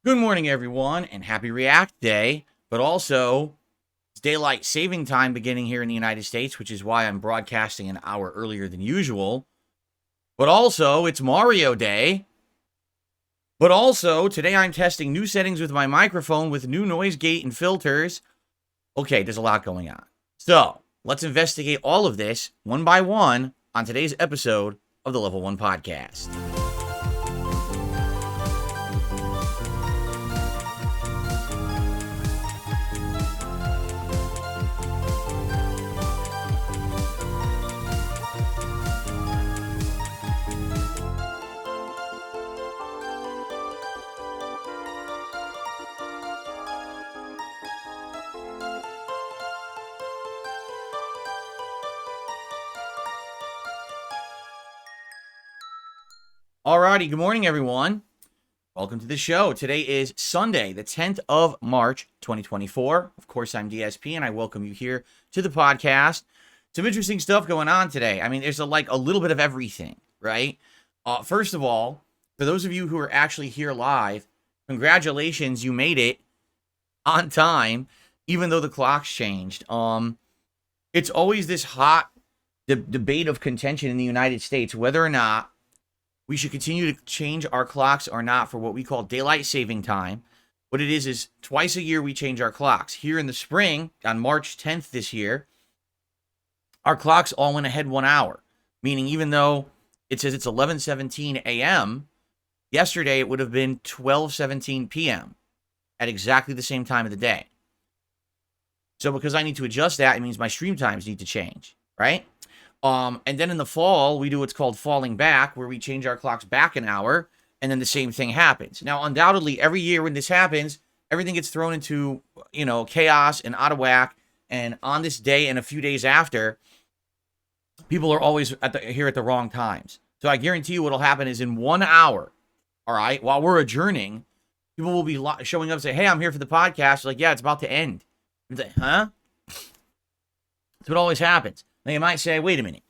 Good morning, everyone, and happy React Day. But also, it's daylight saving time beginning here in the United States, which is why I'm broadcasting an hour earlier than usual. But also, it's Mario Day. But also, today I'm testing new settings with my microphone with new noise gate and filters. Okay, there's a lot going on. So, let's investigate all of this one by one on today's episode of the Level 1 Podcast. Alrighty, good morning, everyone. Welcome to the show. Today is Sunday, the 10th of March, 2024. Of course, I'm DSP, and I welcome you here to the podcast. Some interesting stuff going on today. I mean, there's a little bit of everything, right? First of all, for those of you who are actually here live, congratulations, you made it on time, even though the clocks changed. It's always this hot debate of contention in the United States, whether or not we should continue to change our clocks or not for what we call daylight saving time. What it is twice a year we change our clocks. Here in the spring, on March 10th this year, our clocks all went ahead 1 hour. Meaning even though it says it's 11:17 a.m., yesterday it would have been 12:17 p.m. at exactly the same time of the day. So because I need to adjust that, it means my stream times need to change, right? And then in the fall, we do what's called falling back, where we change our clocks back an hour, and then the same thing happens. Now, undoubtedly, every year when this happens, everything gets thrown into, chaos and out of whack. And on this day and a few days after, people are always here at the wrong times. So I guarantee you what'll happen is in 1 hour, all right, while we're adjourning, people will be showing up and say, hey, I'm here for the podcast. Like, yeah, it's about to end. Like, huh? That's what always happens. Now, you might say, wait a minute,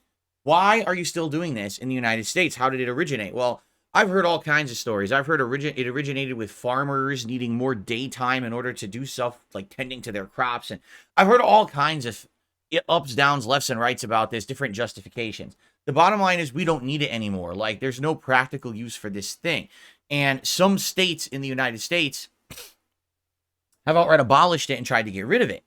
why are you still doing this in the United States? How did it originate? Well, I've heard all kinds of stories. I've heard it originated with farmers needing more daytime in order to do stuff like tending to their crops. And I've heard all kinds of ups, downs, lefts, and rights about this, different justifications. The bottom line is we don't need it anymore. Like, there's no practical use for this thing. And some states in the United States have outright abolished it and tried to get rid of it.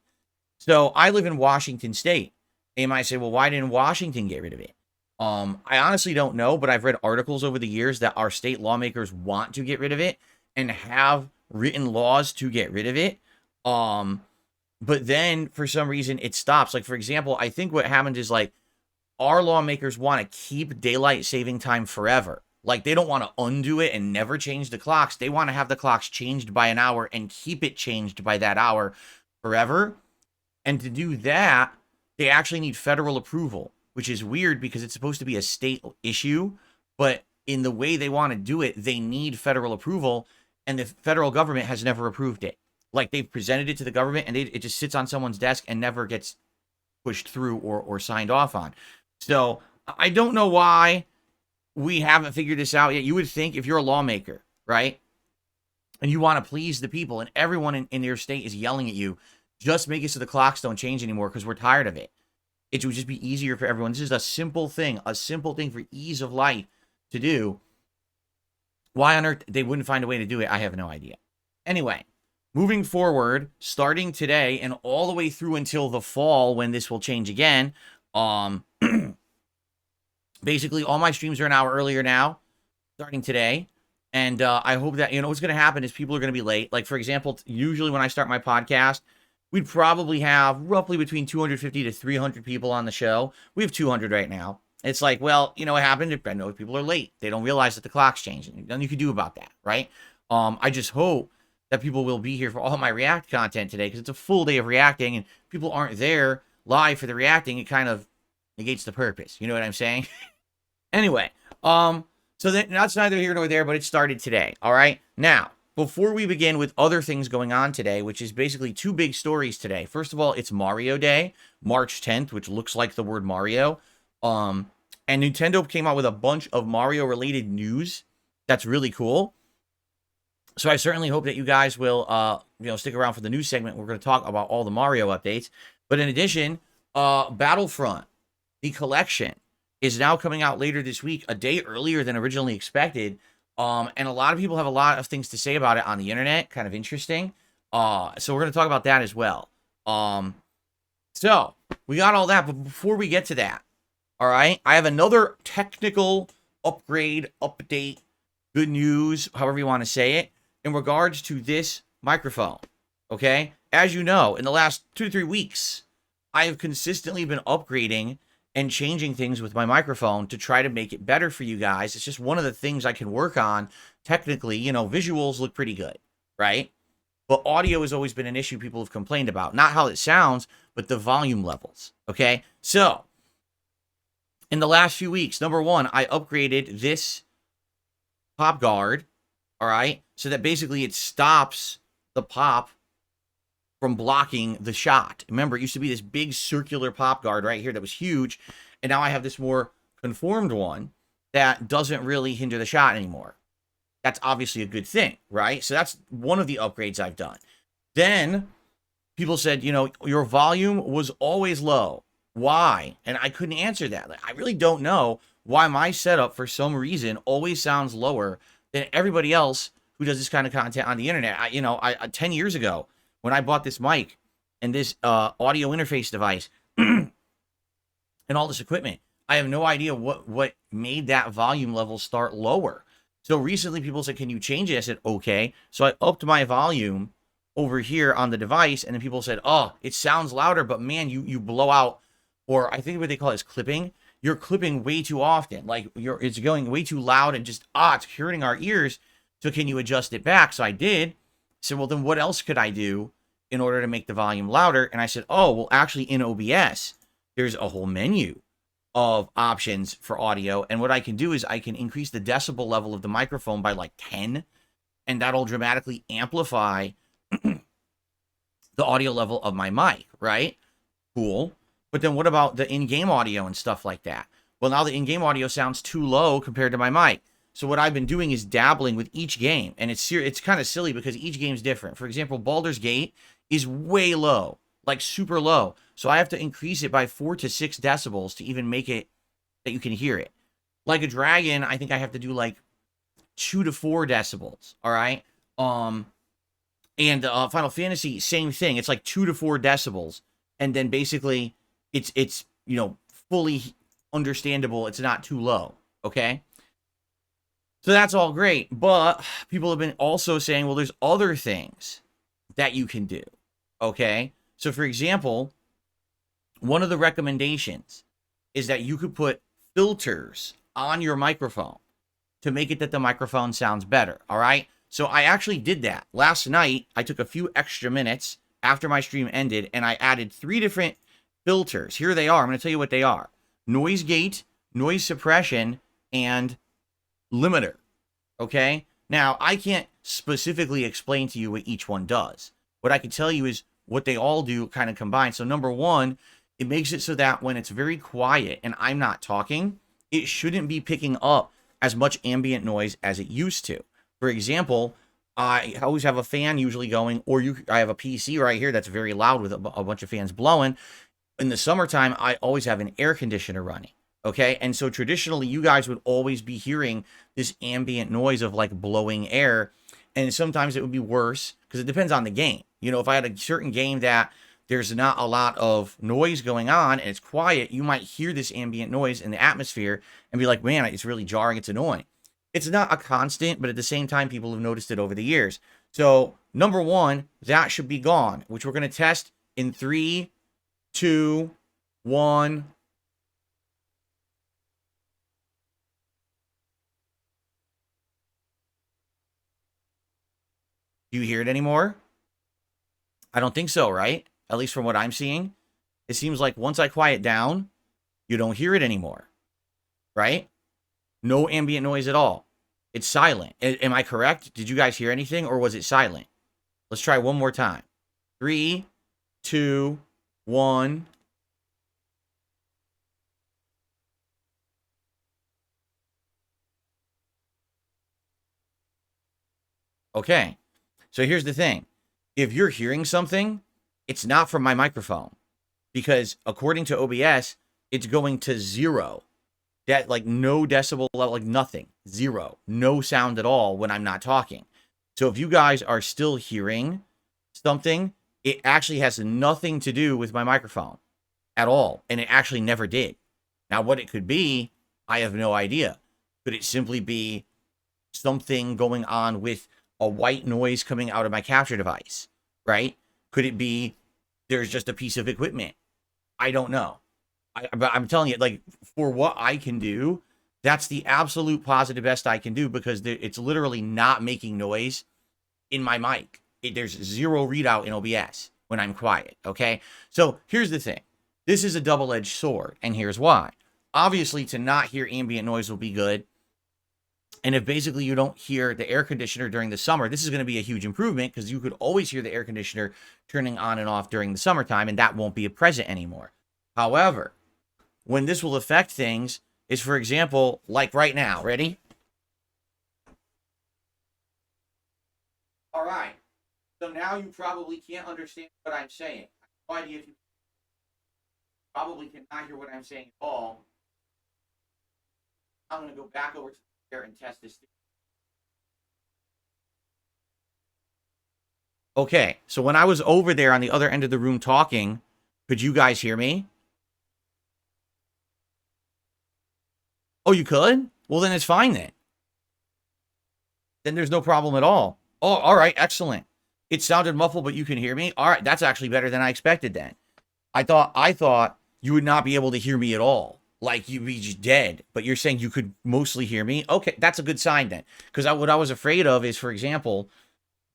So I live in Washington State. And you might say, well, why didn't Washington get rid of it? I honestly don't know, but I've read articles over the years that our state lawmakers want to get rid of it and have written laws to get rid of it. But then for some reason it stops. Like, for example, I think what happened is our lawmakers want to keep daylight saving time forever. Like, they don't want to undo it and never change the clocks. They want to have the clocks changed by an hour and keep it changed by that hour forever. And to do that, they actually need federal approval, which is weird because it's supposed to be a state issue, but in the way they want to do it, they need federal approval, and the federal government has never approved it. Like, they've presented it to the government, and it just sits on someone's desk and never gets pushed through or signed off on. So I don't know why we haven't figured this out yet. You would think if you're a lawmaker, right, and you want to please the people, and everyone in your state is yelling at you, just make it so the clocks don't change anymore because we're tired of it. It would just be easier for everyone. This is a simple thing for ease of life to do. Why on earth they wouldn't find a way to do it, I have no idea. Anyway, moving forward, starting today and all the way through until the fall when this will change again, basically all my streams are an hour earlier now, starting today. And I hope that, what's going to happen is people are going to be late. Like, for example, usually when I start my podcast, we'd probably have roughly between 250 to 300 people on the show. We have 200 right now. It's like, well, you know what happened? I know people are late. They don't realize that the clock's changing. Nothing you can do about that, right? I just hope that people will be here for all my React content today because it's a full day of reacting and people aren't there live for the reacting. It kind of negates the purpose. You know what I'm saying? Anyway, so that's neither here nor there, but it started today. All right. Now, before we begin with other things going on today, which is basically two big stories today. First of all, it's Mario Day, March 10th, which looks like the word Mario. And Nintendo came out with a bunch of Mario related news. That's really cool. So I certainly hope that you guys will, stick around for the news segment. We're going to talk about all the Mario updates. But in addition, Battlefront, the collection, is now coming out later this week, a day earlier than originally expected. And a lot of people have a lot of things to say about it on the internet. Kind of interesting. So we're going to talk about that as well. So we got all that. But before we get to that, all right, I have another technical upgrade, update, good news, however you want to say it, in regards to this microphone. Okay? As you know, in the last 2 to 3 weeks, I have consistently been upgrading and changing things with my microphone to try to make it better for you guys. It's just one of the things I can work on. Technically, visuals look pretty good, right? But audio has always been an issue people have complained about. Not how it sounds, but the volume levels, okay? So, in the last few weeks, number one, I upgraded this pop guard, all right? So that basically it stops the pop from blocking the shot. Remember, it used to be this big circular pop guard right here that was huge, and now I have this more conformed one that doesn't really hinder the shot anymore. That's obviously a good thing, right? So that's one of the upgrades I've done. Then people said, your volume was always low. Why? And I couldn't answer that. I really don't know why my setup, for some reason, always sounds lower than everybody else who does this kind of content on the internet. I 10 years ago, when I bought this mic and this audio interface device and all this equipment, I have no idea what made that volume level start lower. So recently people said, can you change it? I said, okay. So I upped my volume over here on the device, and then people said, oh, it sounds louder, but man, you blow out, or I think what they call it is clipping. You're clipping way too often. Like it's going way too loud and just, it's hurting our ears. So can you adjust it back? So I did. So, well, then what else could I do in order to make the volume louder? And I said, oh, well, actually in OBS, there's a whole menu of options for audio. And what I can do is I can increase the decibel level of the microphone by like 10, and that'll dramatically amplify the audio level of my mic, right? Cool. But then what about the in-game audio and stuff like that? Well, now the in-game audio sounds too low compared to my mic. So what I've been doing is dabbling with each game, and it's kind of silly because each game's different. For example, Baldur's Gate is way low, like super low. So I have to increase it by 4 to 6 decibels to even make it that you can hear it. Like a Dragon, I think I have to do like 2 to 4 decibels, all right? And Final Fantasy, same thing. It's like 2 to 4 decibels, and then basically it's fully understandable. It's not too low, okay? So that's all great, but people have been also saying, well, there's other things that you can do, okay? So, for example, one of the recommendations is that you could put filters on your microphone to make it that the microphone sounds better, all right? So I actually did that. Last night, I took a few extra minutes after my stream ended, and I added 3 different filters. Here they are. I'm going to tell you what they are. Noise gate, noise suppression, and limiter, okay? Now, I can't specifically explain to you what each one does. What I can tell you is what they all do kind of combined. So number one, it makes it so that when it's very quiet and I'm not talking, it shouldn't be picking up as much ambient noise as it used to. For example, I always have a fan usually going, or I have a PC right here that's very loud with a bunch of fans blowing. In the summertime, I always have an air conditioner running. Okay, and so traditionally, you guys would always be hearing this ambient noise of like blowing air, and sometimes it would be worse because it depends on the game. If I had a certain game that there's not a lot of noise going on and it's quiet, you might hear this ambient noise in the atmosphere and be like, man, it's really jarring, it's annoying. It's not a constant, but at the same time, people have noticed it over the years. So number one, that should be gone, which we're going to test in 3, 2, 1. Do you hear it anymore? I don't think so, right? At least from what I'm seeing. It seems like once I quiet down, you don't hear it anymore, right? No ambient noise at all. It's silent. Am I correct? Did you guys hear anything or was it silent? Let's try one more time. 3, 2, 1. Okay. So here's the thing. If you're hearing something, it's not from my microphone because according to OBS, it's going to 0. That like no decibel level, like nothing, 0, no sound at all when I'm not talking. So if you guys are still hearing something, it actually has nothing to do with my microphone at all. And it actually never did. Now, what it could be, I have no idea. Could it simply be something going on with a white noise coming out of my capture device, right? Could it be there's just a piece of equipment? I don't know. But I'm telling you, like, for what I can do, that's the absolute positive best I can do because it's literally not making noise in my mic. There's 0 readout in OBS when I'm quiet, okay? So here's the thing. This is a double-edged sword, and here's why. Obviously, to not hear ambient noise will be good. And if basically you don't hear the air conditioner during the summer, this is going to be a huge improvement because you could always hear the air conditioner turning on and off during the summertime, and that won't be a present anymore. However, when this will affect things is, for example, like right now. Ready? All right. So now you probably can't understand what I'm saying. I have no idea if you probably cannot hear what I'm saying at all. I'm going to go back over to there and test this. Okay, so when I was over there on the other end of the room talking, could you guys hear me? Oh, you could? Well, then it's fine then. Then there's no problem at all. Oh, all right, excellent. It sounded muffled, but you can hear me? All right, that's actually better than I expected then. I thought you would not be able to hear me at all. Like you'd be just dead, but you're saying you could mostly hear me? Okay, that's a good sign then. Because what I was afraid of is, for example,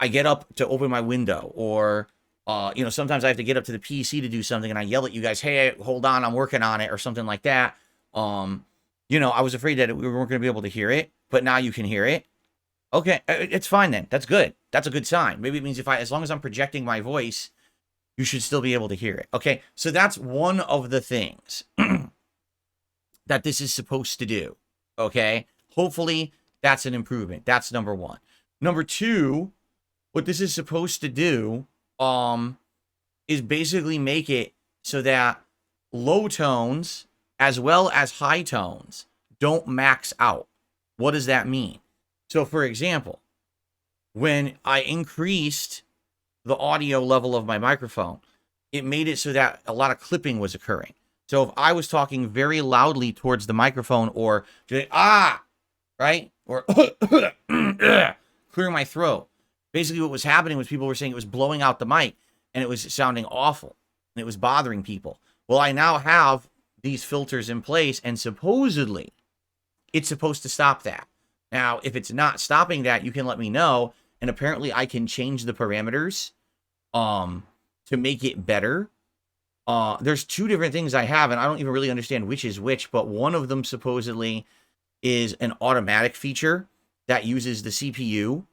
I get up to open my window or, sometimes I have to get up to the PC to do something and I yell at you guys, hey, hold on, I'm working on it or something like that. I was afraid that we weren't going to be able to hear it, but now you can hear it. Okay, it's fine then. That's good. That's a good sign. Maybe it means as long as I'm projecting my voice, you should still be able to hear it. Okay, so that's one of the things that this is supposed to do. Okay, hopefully that's an improvement. That's number 1. Number 2, what this is supposed to do is basically make it so that low tones as well as high tones don't max out. What does that mean? So, for example, when I increased the audio level of my microphone, it made it so that a lot of clipping was occurring. So if I was talking very loudly towards the microphone or right? Or clearing my throat. Basically what was happening was people were saying it was blowing out the mic and it was sounding awful and it was bothering people. Well, I now have these filters in place and supposedly it's supposed to stop that. Now, if it's not stopping that, you can let me know. And apparently I can change the parameters to make it better. There's 2 different things I have, and I don't even really understand which is which, but one of them supposedly is an automatic feature that uses the CPU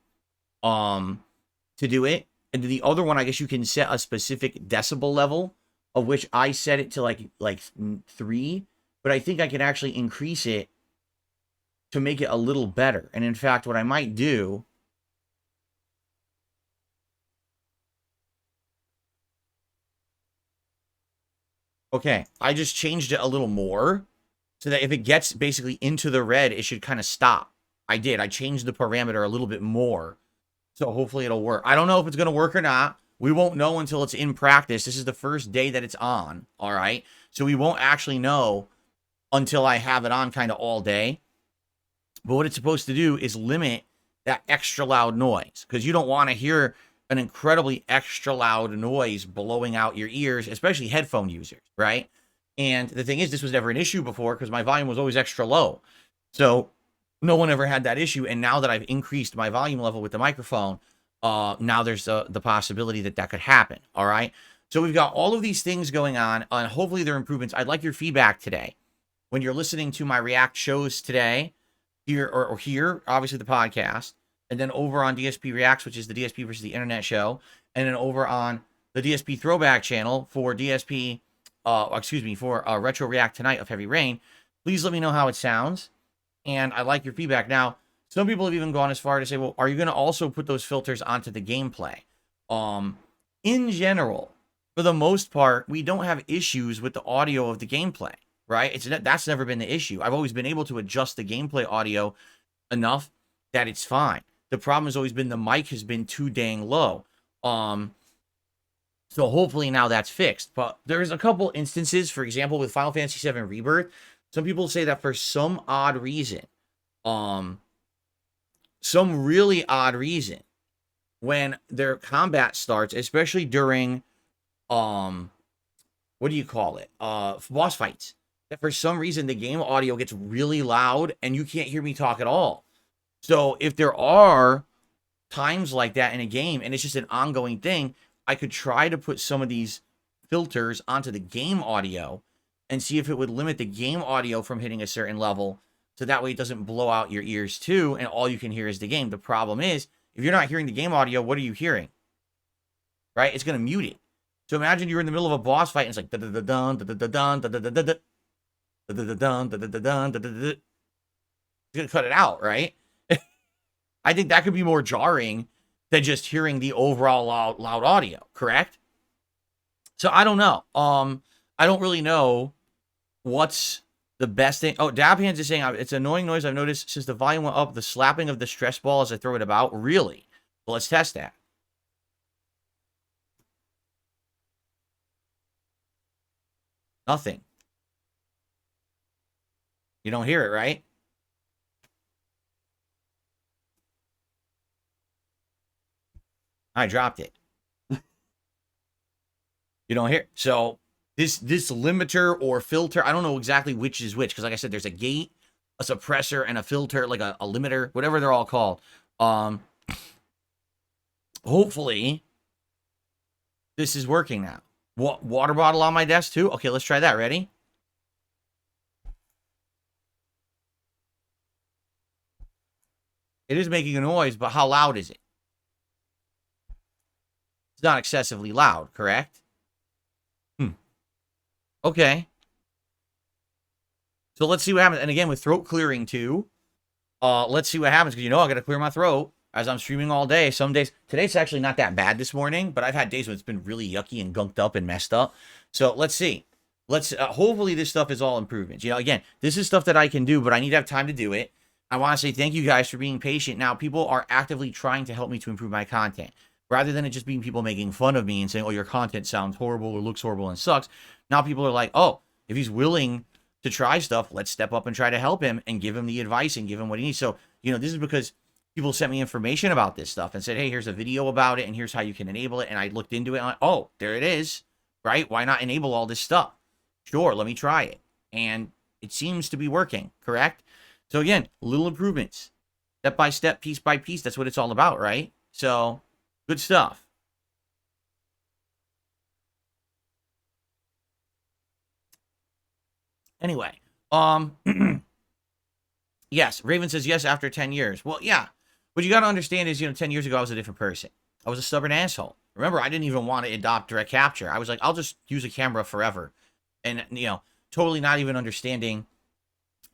to do it. And the other one, I guess you can set a specific decibel level, of which I set it to like 3, but I think I can actually increase it to make it a little better. And in fact, what I might do okay, I just changed it a little more so that if it gets basically into the red, it should kind of stop. I did. I changed the parameter a little bit more. So hopefully it'll work. I don't know if it's going to work or not. We won't know until it's in practice. This is the first day that it's on. All right. So we won't actually know until I have it on kind of all day. But what it's supposed to do is limit that extra loud noise because you don't want to hear an incredibly extra loud noise blowing out your ears, especially headphone users, right? And the thing is, this was never an issue before because my volume was always extra low. So no one ever had that issue. And now that I've increased my volume level with the microphone, now there's the possibility that could happen. All right. So we've got all of these things going on, and hopefully they're improvements. I'd like your feedback today when you're listening to my React shows today, here or here, obviously the podcast, and then over on DSP Reacts, which is the DSP versus the Internet show, and then over on the DSP Throwback channel for for Retro React Tonight of Heavy Rain. Please let me know how it sounds, and I like your feedback. Now, some people have even gone as far to say, well, are you going to also put those filters onto the gameplay? In general, for the most part, we don't have issues with the audio of the gameplay, right? That's never been the issue. I've always been able to adjust the gameplay audio enough that it's fine. The problem has always been the mic has been too dang low. So hopefully now that's fixed. But there's a couple instances, for example, with Final Fantasy VII Rebirth, some people say that for some odd reason, some really odd reason, when their combat starts, especially during, what do you call it? Boss fights, that for some reason the game audio gets really loud and you can't hear me talk at all. So if there are times like that in a game and it's just an ongoing thing, I could try to put some of these filters onto the game audio and see if it would limit the game audio from hitting a certain level, so that way it doesn't blow out your ears too, and all you can hear is the game. The problem is, if you're not hearing the game audio, what are you hearing? Right? It's going to mute it. So imagine you're in the middle of a boss fight and it's like da-da-da-dun, da-da-da-dun, da-da-da-da-da, da-da-da-dun, da-da-da-dun, da-da-da-da. It's going to cut it out, right? I think that could be more jarring than just hearing the overall loud audio, correct? So I don't know. I don't really know what's the best thing. Oh, Dabhands is saying it's an annoying noise I've noticed since the volume went up, the slapping of the stress ball as I throw it about. Really? Well, let's test that. Nothing. You don't hear it, right? I dropped it. You don't hear. So this limiter or filter, I don't know exactly which is which, because like I said, there's a gate, a suppressor, and a filter, like a limiter, whatever they're all called. Hopefully this is working now. Water bottle on my desk too? Okay, let's try that. Ready? It is making a noise, but how loud is it? It's not excessively loud, correct? Okay. So let's see what happens. And again, with throat clearing too, let's see what happens, because I got to clear my throat as I'm streaming all day. Some days, today's actually not that bad this morning, but I've had days when it's been really yucky and gunked up and messed up. So let's see. Hopefully this stuff is all improvements. Again, this is stuff that I can do, but I need to have time to do it. I want to say thank you guys for being patient. Now, people are actively trying to help me to improve my content, rather than it just being people making fun of me and saying, oh, your content sounds horrible or looks horrible and sucks. Now people are like, oh, if he's willing to try stuff, let's step up and try to help him and give him the advice and give him what he needs. So, this is because people sent me information about this stuff and said, hey, here's a video about it and here's how you can enable it. And I looked into it and I'm like, oh, there it is, right? Why not enable all this stuff? Sure, let me try it. And it seems to be working, correct? So again, little improvements, step by step, piece by piece. That's what it's all about, right? So good stuff. Anyway, yes, Raven says yes after 10 years. Well, yeah. What you got to understand is, 10 years ago, I was a different person. I was a stubborn asshole. Remember, I didn't even want to adopt direct capture. I was like, I'll just use a camera forever. And, totally not even understanding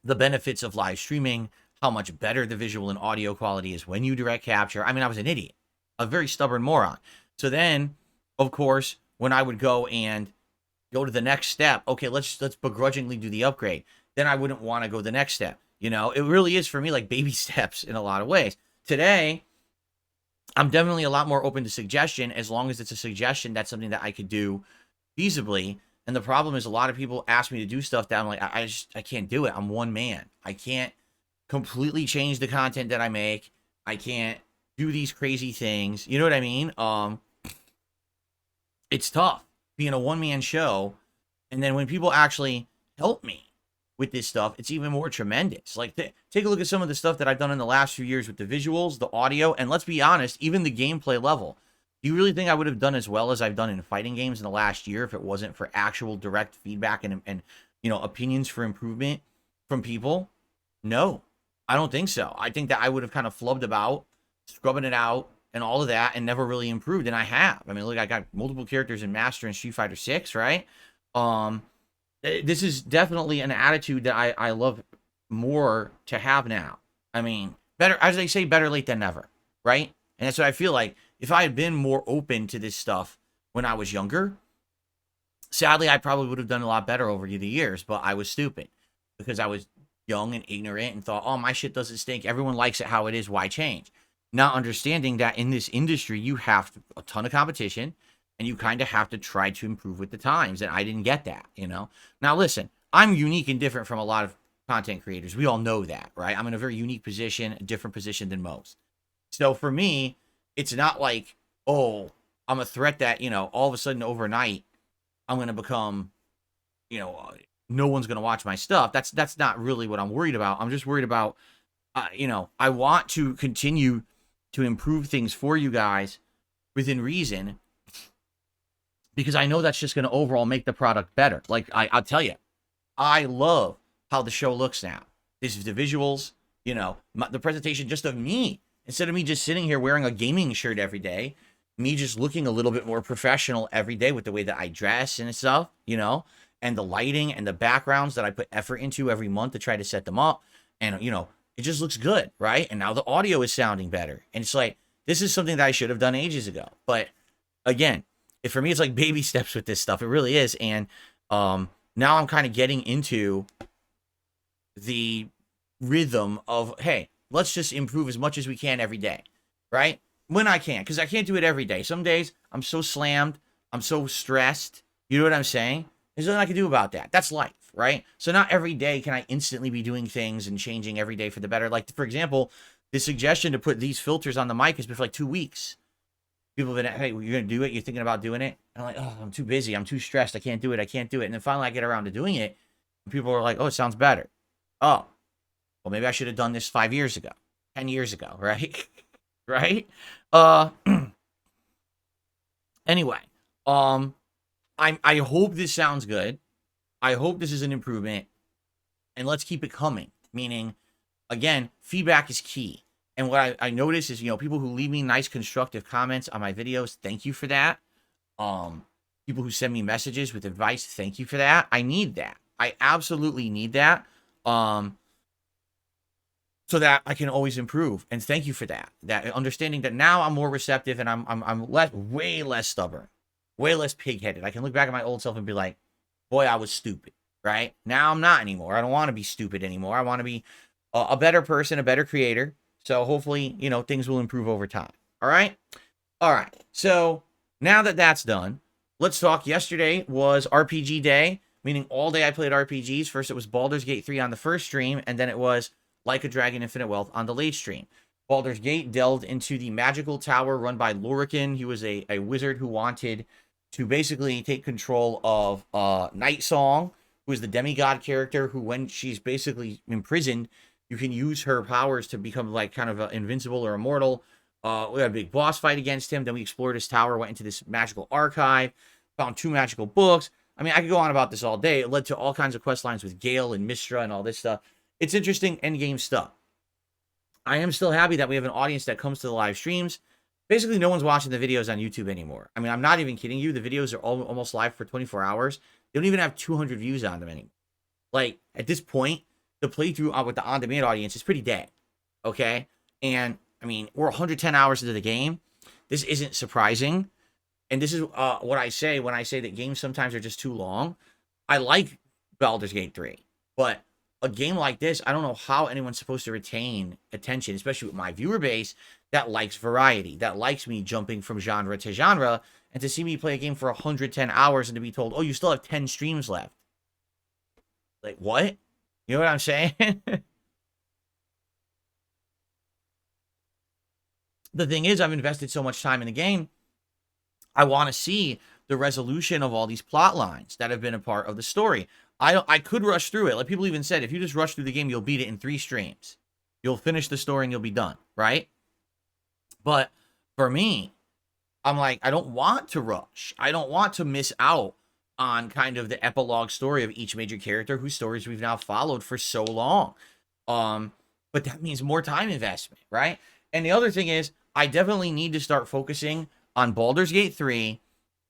the benefits of live streaming, how much better the visual and audio quality is when you direct capture. I mean, I was an idiot, a very stubborn moron. So then, of course, when I would go to the next step, okay, let's begrudgingly do the upgrade, then I wouldn't want to go the next step. It really is for me like baby steps in a lot of ways. Today, I'm definitely a lot more open to suggestion, as long as it's a suggestion that's something that I could do feasibly. And the problem is, a lot of people ask me to do stuff that I'm like, I can't do it. I'm one man. I can't completely change the content that I make. I can't do these crazy things. You know what I mean? It's tough being a one-man show. And then when people actually help me with this stuff, it's even more tremendous. Like, take a look at some of the stuff that I've done in the last few years with the visuals, the audio, and let's be honest, even the gameplay level. Do you really think I would have done as well as I've done in fighting games in the last year if it wasn't for actual direct feedback and opinions for improvement from people? No, I don't think so. I think that I would have kind of flubbed about, scrubbing it out, and all of that, and never really improved. And I have. I mean, look, I got multiple characters in Master and Street Fighter 6, right? This is definitely an attitude that I love more to have now. I mean, better, as they say, better late than never, right? And that's what I feel like. If I had been more open to this stuff when I was younger, sadly, I probably would have done a lot better over the years, but I was stupid because I was young and ignorant and thought, oh, my shit doesn't stink. Everyone likes it how it is. Why change? Not understanding that in this industry, you have a ton of competition and you kind of have to try to improve with the times. And I didn't get that, Now, listen, I'm unique and different from a lot of content creators. We all know that, right? I'm in a very unique position, a different position than most. So for me, it's not like, oh, I'm a threat that, all of a sudden overnight, I'm going to become, no one's going to watch my stuff. That's not really what I'm worried about. I'm just worried about, I want to continue to improve things for you guys within reason, because I know that's just going to overall make the product better. Like, I'll tell you, I love how the show looks now. This is the visuals, the presentation just of me. Instead of me just sitting here wearing a gaming shirt every day, me just looking a little bit more professional every day with the way that I dress and stuff, and the lighting and the backgrounds that I put effort into every month to try to set them up. And, it just looks good, right? And now the audio is sounding better. And it's like, this is something that I should have done ages ago. But again, for me, it's like baby steps with this stuff. It really is. And now I'm kind of getting into the rhythm of, hey, let's just improve as much as we can every day, right? When I can, because I can't do it every day. Some days I'm so slammed, I'm so stressed. You know what I'm saying? There's nothing I can do about that. That's life, right? So not every day can I instantly be doing things and changing every day for the better. Like, for example, the suggestion to put these filters on the mic has been for like 2 weeks. People have been, hey, you're going to do it? You're thinking about doing it? And I'm like, oh, I'm too busy. I'm too stressed. I can't do it. And then finally I get around to doing it. And people are like, oh, it sounds better. Oh, well, maybe I should have done this 5 years ago, 10 years ago, right? Right? Anyway, I hope this sounds good. I hope this is an improvement. And let's keep it coming. Meaning, again, feedback is key. And what I notice is, people who leave me nice, constructive comments on my videos, thank you for that. People who send me messages with advice, thank you for that. I need that. I absolutely need that. So that I can always improve. And thank you for that. That understanding that now I'm more receptive and I'm way less stubborn, way less pig-headed. I can look back at my old self and be like, boy, I was stupid, right? Now I'm not anymore. I don't want to be stupid anymore. I want to be a better person, a better creator. So hopefully, things will improve over time. All right? All right. So now that that's done, let's talk. Yesterday was RPG day, meaning all day I played RPGs. First, it was Baldur's Gate 3 on the first stream, and then it was Like a Dragon Infinite Wealth on the late stream. Baldur's Gate delved into the magical tower run by Lorican. He was a wizard who wanted to basically take control of Night Song, who is the demigod character who, when she's basically imprisoned, you can use her powers to become like kind of invincible or immortal. We had a big boss fight against him. Then we explored his tower, went into this magical archive, found 2 magical books. I mean, I could go on about this all day. It led to all kinds of quest lines with Gale and Mistra and all this stuff. It's interesting endgame stuff. I am still happy that we have an audience that comes to the live streams. Basically, no one's watching the videos on YouTube anymore. I mean, I'm not even kidding you. The videos are almost live for 24 hours. They don't even have 200 views on them anymore. Like, at this point, the playthrough with the on-demand audience is pretty dead, okay? And, I mean, we're 110 hours into the game. This isn't surprising. And this is what I say when I say that games sometimes are just too long. I like Baldur's Gate 3, but a game like this, I don't know how anyone's supposed to retain attention, especially with my viewer base that likes variety, that likes me jumping from genre to genre, and to see me play a game for 110 hours and to be told, oh, you still have 10 streams left. Like, what? You know what I'm saying? The thing is, I've invested so much time in the game, I want to see the resolution of all these plot lines that have been a part of the story. I could rush through it. Like people even said, if you just rush through the game, you'll beat it in 3 streams. You'll finish the story and you'll be done, right? But for me, I'm like, I don't want to rush. I don't want to miss out on kind of the epilogue story of each major character whose stories we've now followed for so long. But that means more time investment, right? And the other thing is, I definitely need to start focusing on Baldur's Gate 3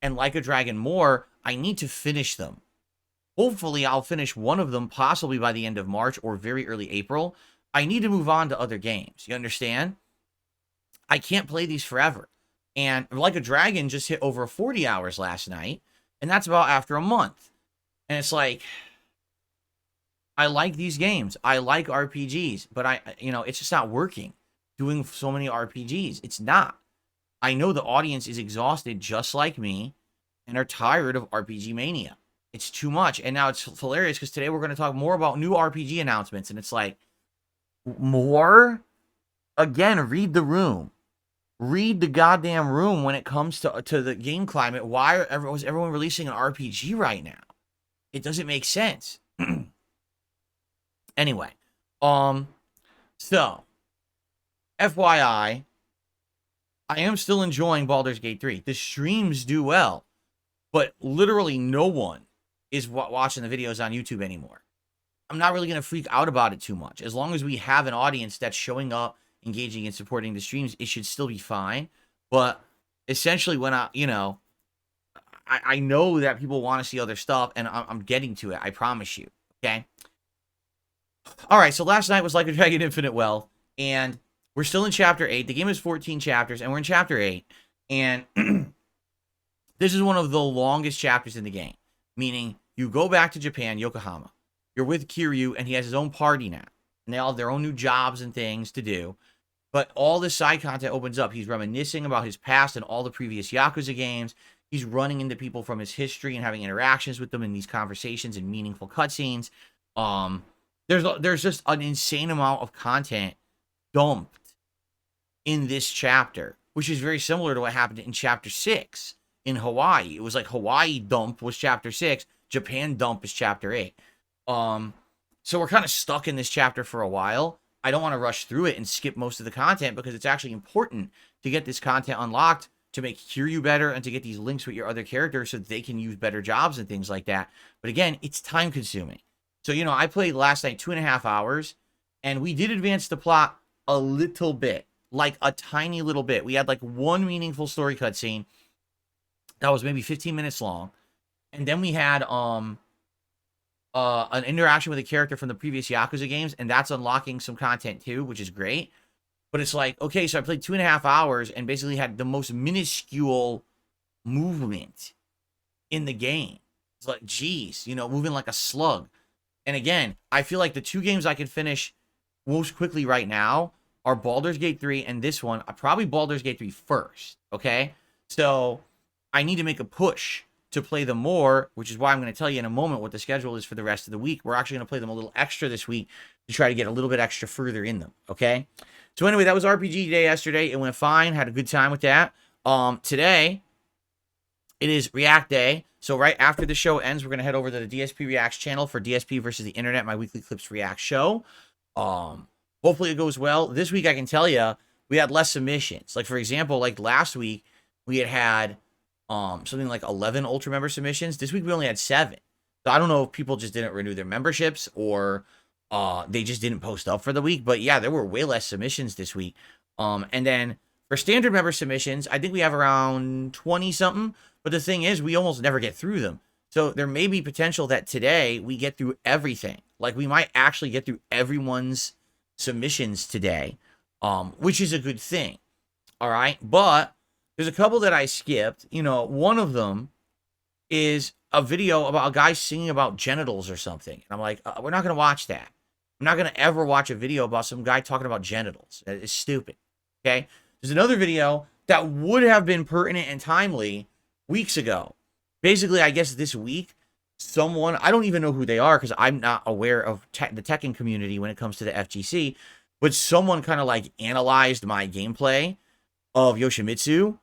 and Like a Dragon more. I need to finish them. Hopefully, I'll finish one of them possibly by the end of March or very early April. I need to move on to other games. You understand? I can't play these forever. And Like a Dragon just hit over 40 hours last night, and that's about after a month. And it's like, I like these games. I like RPGs, but it's just not working doing so many RPGs. It's not. I know the audience is exhausted just like me and are tired of RPG mania. It's too much. And now it's hilarious because today we're going to talk more about new RPG announcements. And it's like, more? Again, read the room. Read the goddamn room when it comes to the game climate. Why was everyone releasing an RPG right now? It doesn't make sense. Anyway, so FYI, I am still enjoying Baldur's Gate 3. The streams do well, but literally no one is watching the videos on YouTube anymore. I'm not really going to freak out about it too much. As long as we have an audience that's showing up, engaging and supporting the streams, it should still be fine. But essentially when I know that people want to see other stuff, and I'm getting to it. I promise you. Okay. All right. So last night was Like a Dragon Infinite Wealth, and we're still in chapter 8. The game is 14 chapters, and we're in chapter 8. And this is one of the longest chapters in the game, meaning you go back to Japan, Yokohama. You're with Kiryu, and he has his own party now. And they all have their own new jobs and things to do. But all this side content opens up. He's reminiscing about his past and all the previous Yakuza games. He's running into people from his history and having interactions with them in these conversations and meaningful cutscenes. There's just an insane amount of content dumped in this chapter, which is very similar to what happened in chapter 6 in Hawaii. It was like Hawaii dump was chapter 6. Japan dump is chapter 8. So we're kind of stuck in this chapter for a while. I don't want to rush through it and skip most of the content because it's actually important to get this content unlocked to make Kiryu better and to get these links with your other characters so that they can use better jobs and things like that. But again, it's time consuming. So, I played last night 2.5 hours, and we did advance the plot a little bit, like a tiny little bit. We had like one meaningful story cutscene that was maybe 15 minutes long. And then we had, an interaction with a character from the previous Yakuza games, and that's unlocking some content too, which is great. But it's like, okay, so I played 2.5 hours and basically had the most minuscule movement in the game. It's like, geez, moving like a slug. And again, I feel like the 2 games I can finish most quickly right now are Baldur's Gate 3 and this one. Probably Baldur's Gate 3 first, okay? So I need to make a push to play them more, which is why I'm going to tell you in a moment what the schedule is for the rest of the week. We're actually going to play them a little extra this week to try to get a little bit extra further in them, okay? So anyway, that was RPG Day yesterday. It went fine. Had a good time with that. Today, it is React Day. So right after the show ends, we're going to head over to the DSP Reacts channel for DSP versus the Internet, my weekly Clips React show. Hopefully it goes well. This week, I can tell you, we had less submissions. Like, for example, like last week, we had something like 11 Ultra member submissions. This week we only had 7. So I don't know if people just didn't renew their memberships or they just didn't post up for the week. But yeah, there were way less submissions this week. And then for standard member submissions, I think we have around 20 something. But the thing is, we almost never get through them. So there may be potential that today we get through everything. Like we might actually get through everyone's submissions today, which is a good thing. All right. But there's a couple that I skipped. One of them is a video about a guy singing about genitals or something. And I'm like, we're not going to watch that. I'm not going to ever watch a video about some guy talking about genitals. It's stupid. Okay? There's another video that would have been pertinent and timely weeks ago. Basically, I guess this week, someone, I don't even know who they are because I'm not aware of the Tekken community when it comes to the FGC, but someone kind of like analyzed my gameplay of Yoshimitsu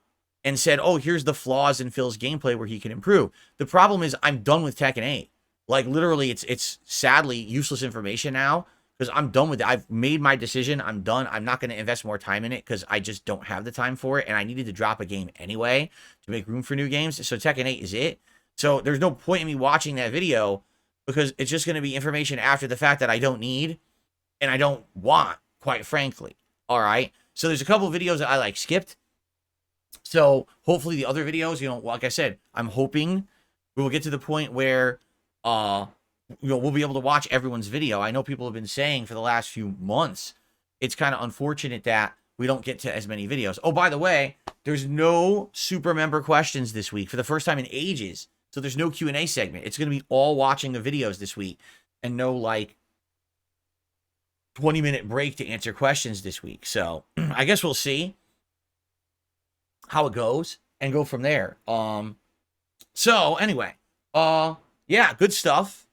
and said, oh, here's the flaws in Phil's gameplay where he can improve. The problem is I'm done with Tekken 8. Like literally, it's sadly useless information now because I'm done with it. I've made my decision. I'm done. I'm not going to invest more time in it because I just don't have the time for it, and I needed to drop a game anyway to make room for new games. So Tekken 8 is it. So there's no point in me watching that video because it's just going to be information after the fact that I don't need and I don't want, quite frankly. All right. So there's a couple of videos that I like skipped. So hopefully the other videos, like I said, I'm hoping we will get to the point where we'll be able to watch everyone's video. I know people have been saying for the last few months, it's kind of unfortunate that we don't get to as many videos. Oh, by the way, there's no super member questions this week for the first time in ages. So there's no Q&A segment. It's going to be all watching the videos this week and no like 20-minute break to answer questions this week. So I guess we'll see how it goes and go from there. So anyway, yeah, good stuff.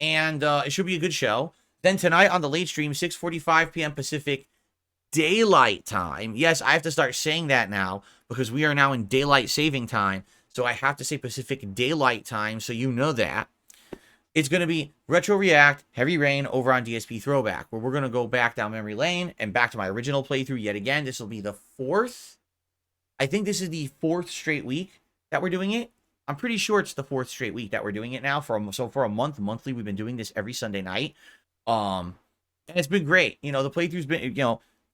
And it should be a good show. Then tonight on the late stream, 6:45 p.m. Pacific Daylight Time. Yes, I have to start saying that now because we are now in daylight saving time. So I have to say Pacific Daylight Time so you know that. It's going to be Retro React, Heavy Rain over on DSP Throwback, where we're going to go back down memory lane and back to my original playthrough yet again. This will be the fourth. I think this is the fourth straight week that we're doing it. I'm pretty sure it's the fourth straight week that we're doing it now. For a monthly, we've been doing this every Sunday night. And it's been great. The playthrough's been,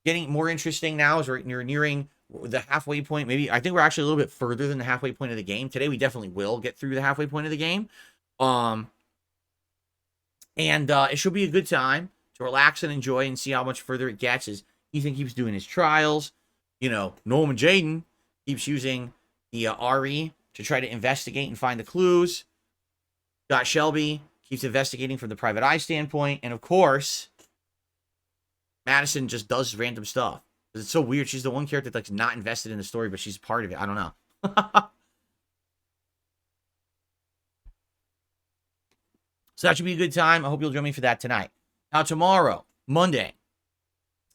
getting more interesting now as we're nearing the halfway point. Maybe I think we're actually a little bit further than the halfway point of the game. Today, we definitely will get through the halfway point of the game. And it should be a good time to relax and enjoy and see how much further it gets as Ethan keeps doing his trials. Norman Jaden keeps using the RE to try to investigate and find the clues. Scott Shelby keeps investigating from the private eye standpoint. And of course, Madison just does random stuff. It's so weird. She's the one character that's not invested in the story, but she's part of it. I don't know. So that should be a good time. I hope you'll join me for that tonight. Now, tomorrow, Monday,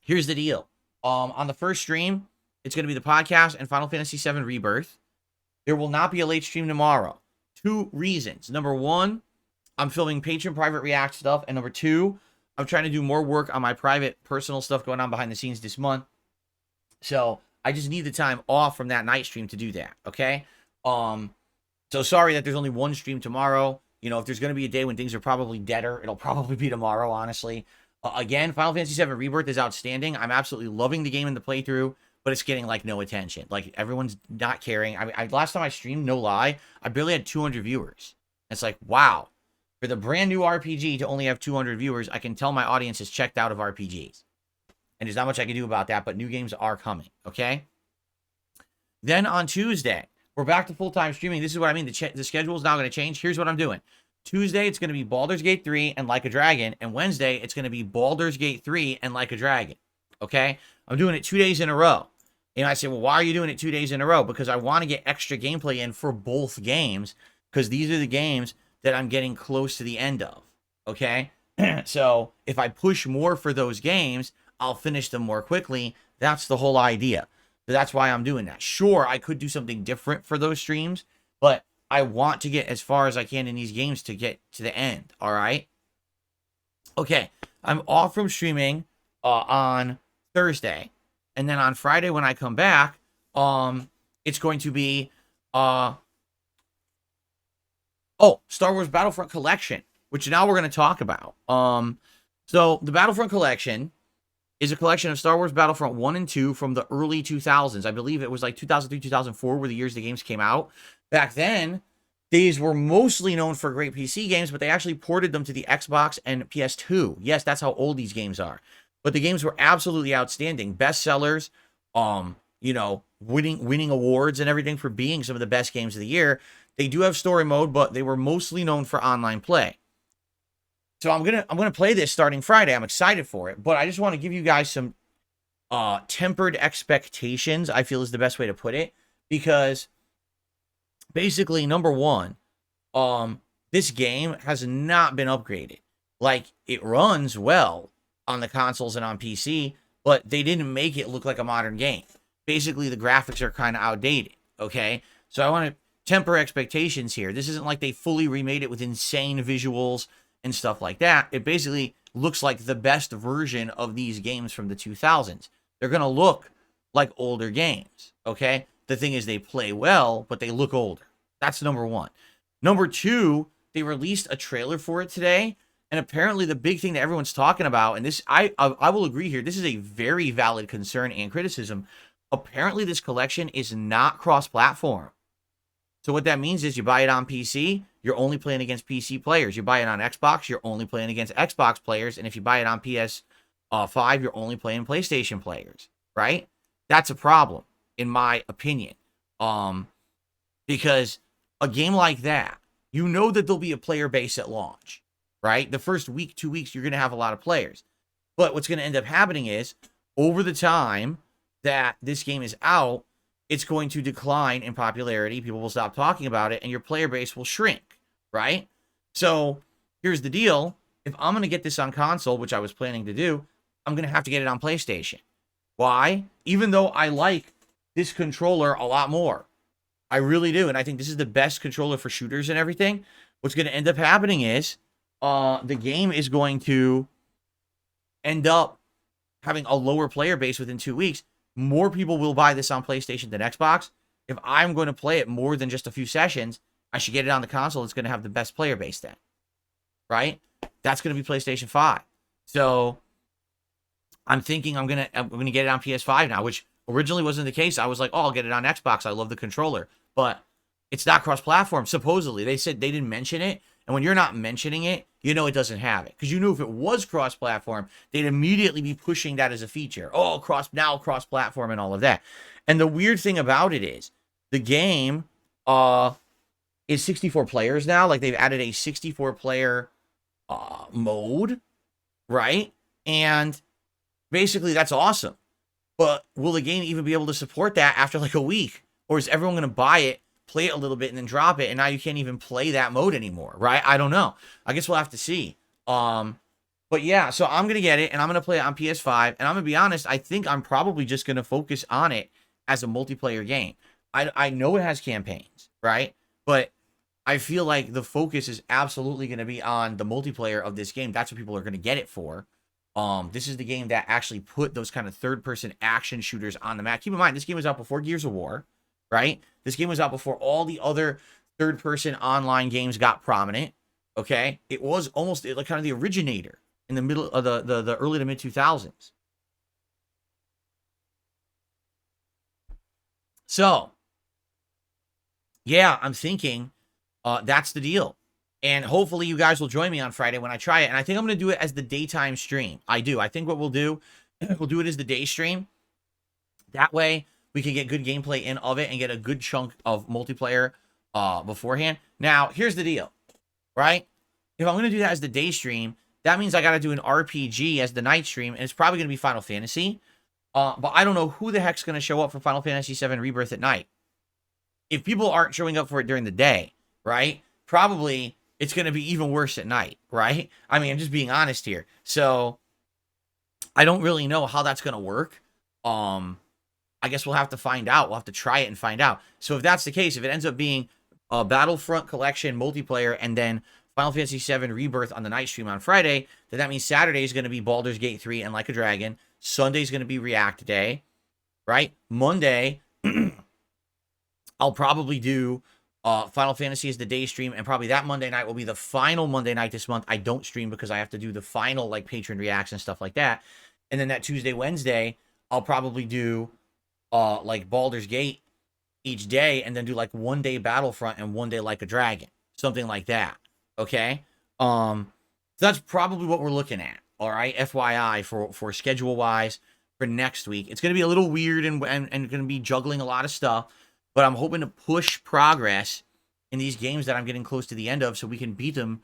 here's the deal. On the first stream, it's going to be the podcast and Final Fantasy VII Rebirth. There will not be a late stream tomorrow. 2 reasons. Number 1, I'm filming Patreon private react stuff. And number 2, I'm trying to do more work on my private personal stuff going on behind the scenes this month. So I just need the time off from that night stream to do that. Okay. So sorry that there's only 1 stream tomorrow. If there's going to be a day when things are probably deader, it'll probably be tomorrow, honestly. Again, Final Fantasy VII Rebirth is outstanding. I'm absolutely loving the game in the playthrough, but it's getting, no attention. Everyone's not caring. Last time I streamed, no lie, I barely had 200 viewers. It's like, wow. For the brand new RPG to only have 200 viewers, I can tell my audience is checked out of RPGs. And there's not much I can do about that, but new games are coming, okay? Then on Tuesday, we're back to full-time streaming. This is what I mean. The schedule is now going to change. Here's what I'm doing. Tuesday, it's going to be Baldur's Gate 3 and Like a Dragon. And Wednesday, it's going to be Baldur's Gate 3 and Like a Dragon. Okay? I'm doing it 2 days in a row. And I say, well, why are you doing it 2 days in a row? Because I want to get extra gameplay in for both games. Because these are the games that I'm getting close to the end of. Okay? So if I push more for those games, I'll finish them more quickly. That's the whole idea. So that's why I'm doing that. Sure, I could do something different for those streams, but I want to get as far as I can in these games to get to the end, all right? Okay, I'm off from streaming on Thursday, and then on Friday when I come back, it's going to be, Star Wars Battlefront Collection, which now we're going to talk about. So the Battlefront Collection is a collection of Star Wars Battlefront 1 and 2 from the early 2000s. I believe it was 2003, 2004 were the years the games came out. Back then, these were mostly known for great PC games, but they actually ported them to the Xbox and PS2. Yes, that's how old these games are. But the games were absolutely outstanding. Bestsellers, winning awards and everything for being some of the best games of the year. They do have story mode, but they were mostly known for online play. So I'm gonna play this starting Friday. I'm excited for it, but I just want to give you guys some tempered expectations, I feel is the best way to put it, because basically, number 1, this game has not been upgraded. It runs well on the consoles and on PC, but they didn't make it look like a modern game. Basically, the graphics are kind of outdated, okay? So I want to temper expectations here. This isn't like they fully remade it with insane visuals and stuff like that. It basically looks like the best version of these games from the 2000s. They're going to look like older games, okay? The thing is they play well, but they look older. That's number one. Number two, they released a trailer for it today, and apparently the big thing that everyone's talking about, and this I will agree here, this is a very valid concern and criticism. Apparently this collection is not cross-platform. So what that means is you buy it on PC, you're only playing against PC players. You buy it on Xbox, you're only playing against Xbox players. And if you buy it on PS5, you're only playing PlayStation players, right? That's a problem, in my opinion. Because a game like that, you know that there'll be a player base at launch, right? The first week, 2 weeks, you're going to have a lot of players. But what's going to end up happening is, over the time that this game is out, it's going to decline in popularity. People will stop talking about it, and your player base will shrink, right? So here's the deal. If I'm going to get this on console, which I was planning to do, I'm going to have to get it on PlayStation. Why? Even though I like this controller a lot more. I really do, and I think this is the best controller for shooters and everything. What's going to end up happening is the game is going to end up having a lower player base within 2 weeks. More people will buy this on PlayStation than Xbox. If I'm going to play it more than just a few sessions, I should get it on the console. It's going to have the best player base then, right? That's going to be PlayStation 5. So I'm thinking I'm going to get it on PS5 now, which originally wasn't the case. I was like, oh, I'll get it on Xbox. I love the controller. But it's not cross-platform, supposedly. They said they didn't mention it. And when you're not mentioning it, you know it doesn't have it. Because you knew if it was cross-platform, they'd immediately be pushing that as a feature. Oh, cross-platform and all of that. And the weird thing about it is, the game is 64 players now. Like, they've added a 64-player mode, right? And basically, that's awesome. But will the game even be able to support that after like a week? Or is everyone going to buy it, play it a little bit, and then drop it, and now you can't even play that mode anymore, right? I don't know. I guess we'll have to see. But yeah, so I'm going to get it, and I'm going to play it on PS5. And I'm going to be honest, I think I'm probably just going to focus on it as a multiplayer game. I know it has campaigns, right? But I feel like the focus is absolutely going to be on the multiplayer of this game. That's what people are going to get it for. This is the game that actually put those kind of third-person action shooters on the map. Keep in mind, this game was out before Gears of War, right? This game was out before all the other third-person online games got prominent, okay? It was almost like kind of the originator in the middle of the early to mid-2000s. So, yeah, I'm thinking that's the deal. And hopefully you guys will join me on Friday when I try it. And I think I'm going to do it as the daytime stream. I do. I think what we'll do it as the day stream. That way we can get good gameplay in of it and get a good chunk of multiplayer beforehand. Now, here's the deal, right? If I'm going to do that as the day stream, that means I got to do an RPG as the night stream. And it's probably going to be Final Fantasy. But I don't know who the heck's going to show up for Final Fantasy VII Rebirth at night. If people aren't showing up for it during the day, right? Probably it's going to be even worse at night, right? I mean, I'm just being honest here. So I don't really know how that's going to work. I guess we'll have to find out. We'll have to try it and find out. So if that's the case, if it ends up being a Battlefront Collection multiplayer and then Final Fantasy VII Rebirth on the night stream on Friday, then that means Saturday is going to be Baldur's Gate 3 and Like a Dragon. Sunday is going to be React Day, right? Monday, I'll probably do Final Fantasy as the day stream, and probably that Monday night will be the final Monday night this month. I don't stream because I have to do the final like patron reacts and stuff like that. And then that Tuesday, Wednesday, I'll probably do like Baldur's Gate each day, and then do like one day Battlefront and one day Like a Dragon, something like that. Okay, so that's probably what we're looking at. All right, FYI for schedule wise for next week. It's gonna be a little weird and gonna be juggling a lot of stuff. But I'm hoping to push progress in these games that I'm getting close to the end of so we can beat them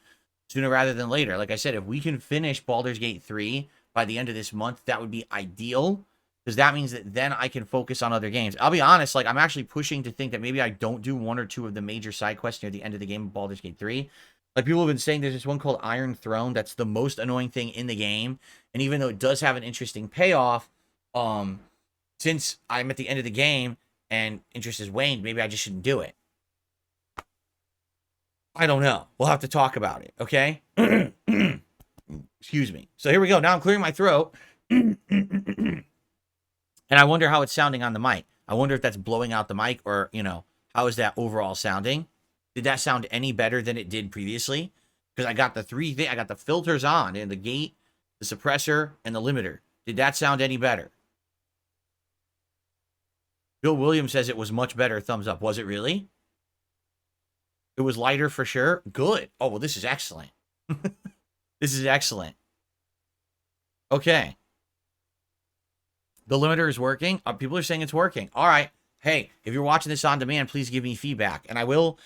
sooner rather than later. Like I said, if we can finish Baldur's Gate 3 by the end of this month, that would be ideal. Because that means that then I can focus on other games. I'll be honest, like I'm actually pushing to think that maybe I don't do one or two of the major side quests near the end of the game of Baldur's Gate 3. Like people have been saying there's this one called Iron Throne that's the most annoying thing in the game. And even though it does have an interesting payoff, since I'm at the end of the game, and interest has waned, maybe I just shouldn't do it. I don't know. We'll have to talk about it, okay? Excuse me. So here we go. Now I'm clearing my throat. And I wonder how it's sounding on the mic. I wonder if that's blowing out the mic or, how is that overall sounding? Did that sound any better than it did previously? Because I got I got the filters on and the gate, the suppressor, and the limiter. Did that sound any better? Bill Williams says it was much better. Thumbs up. Was it really? It was lighter for sure. Good. Oh, well, this is excellent. This is excellent. Okay. The limiter is working. People are saying it's working. All right. Hey, if you're watching this on demand, please give me feedback. And I will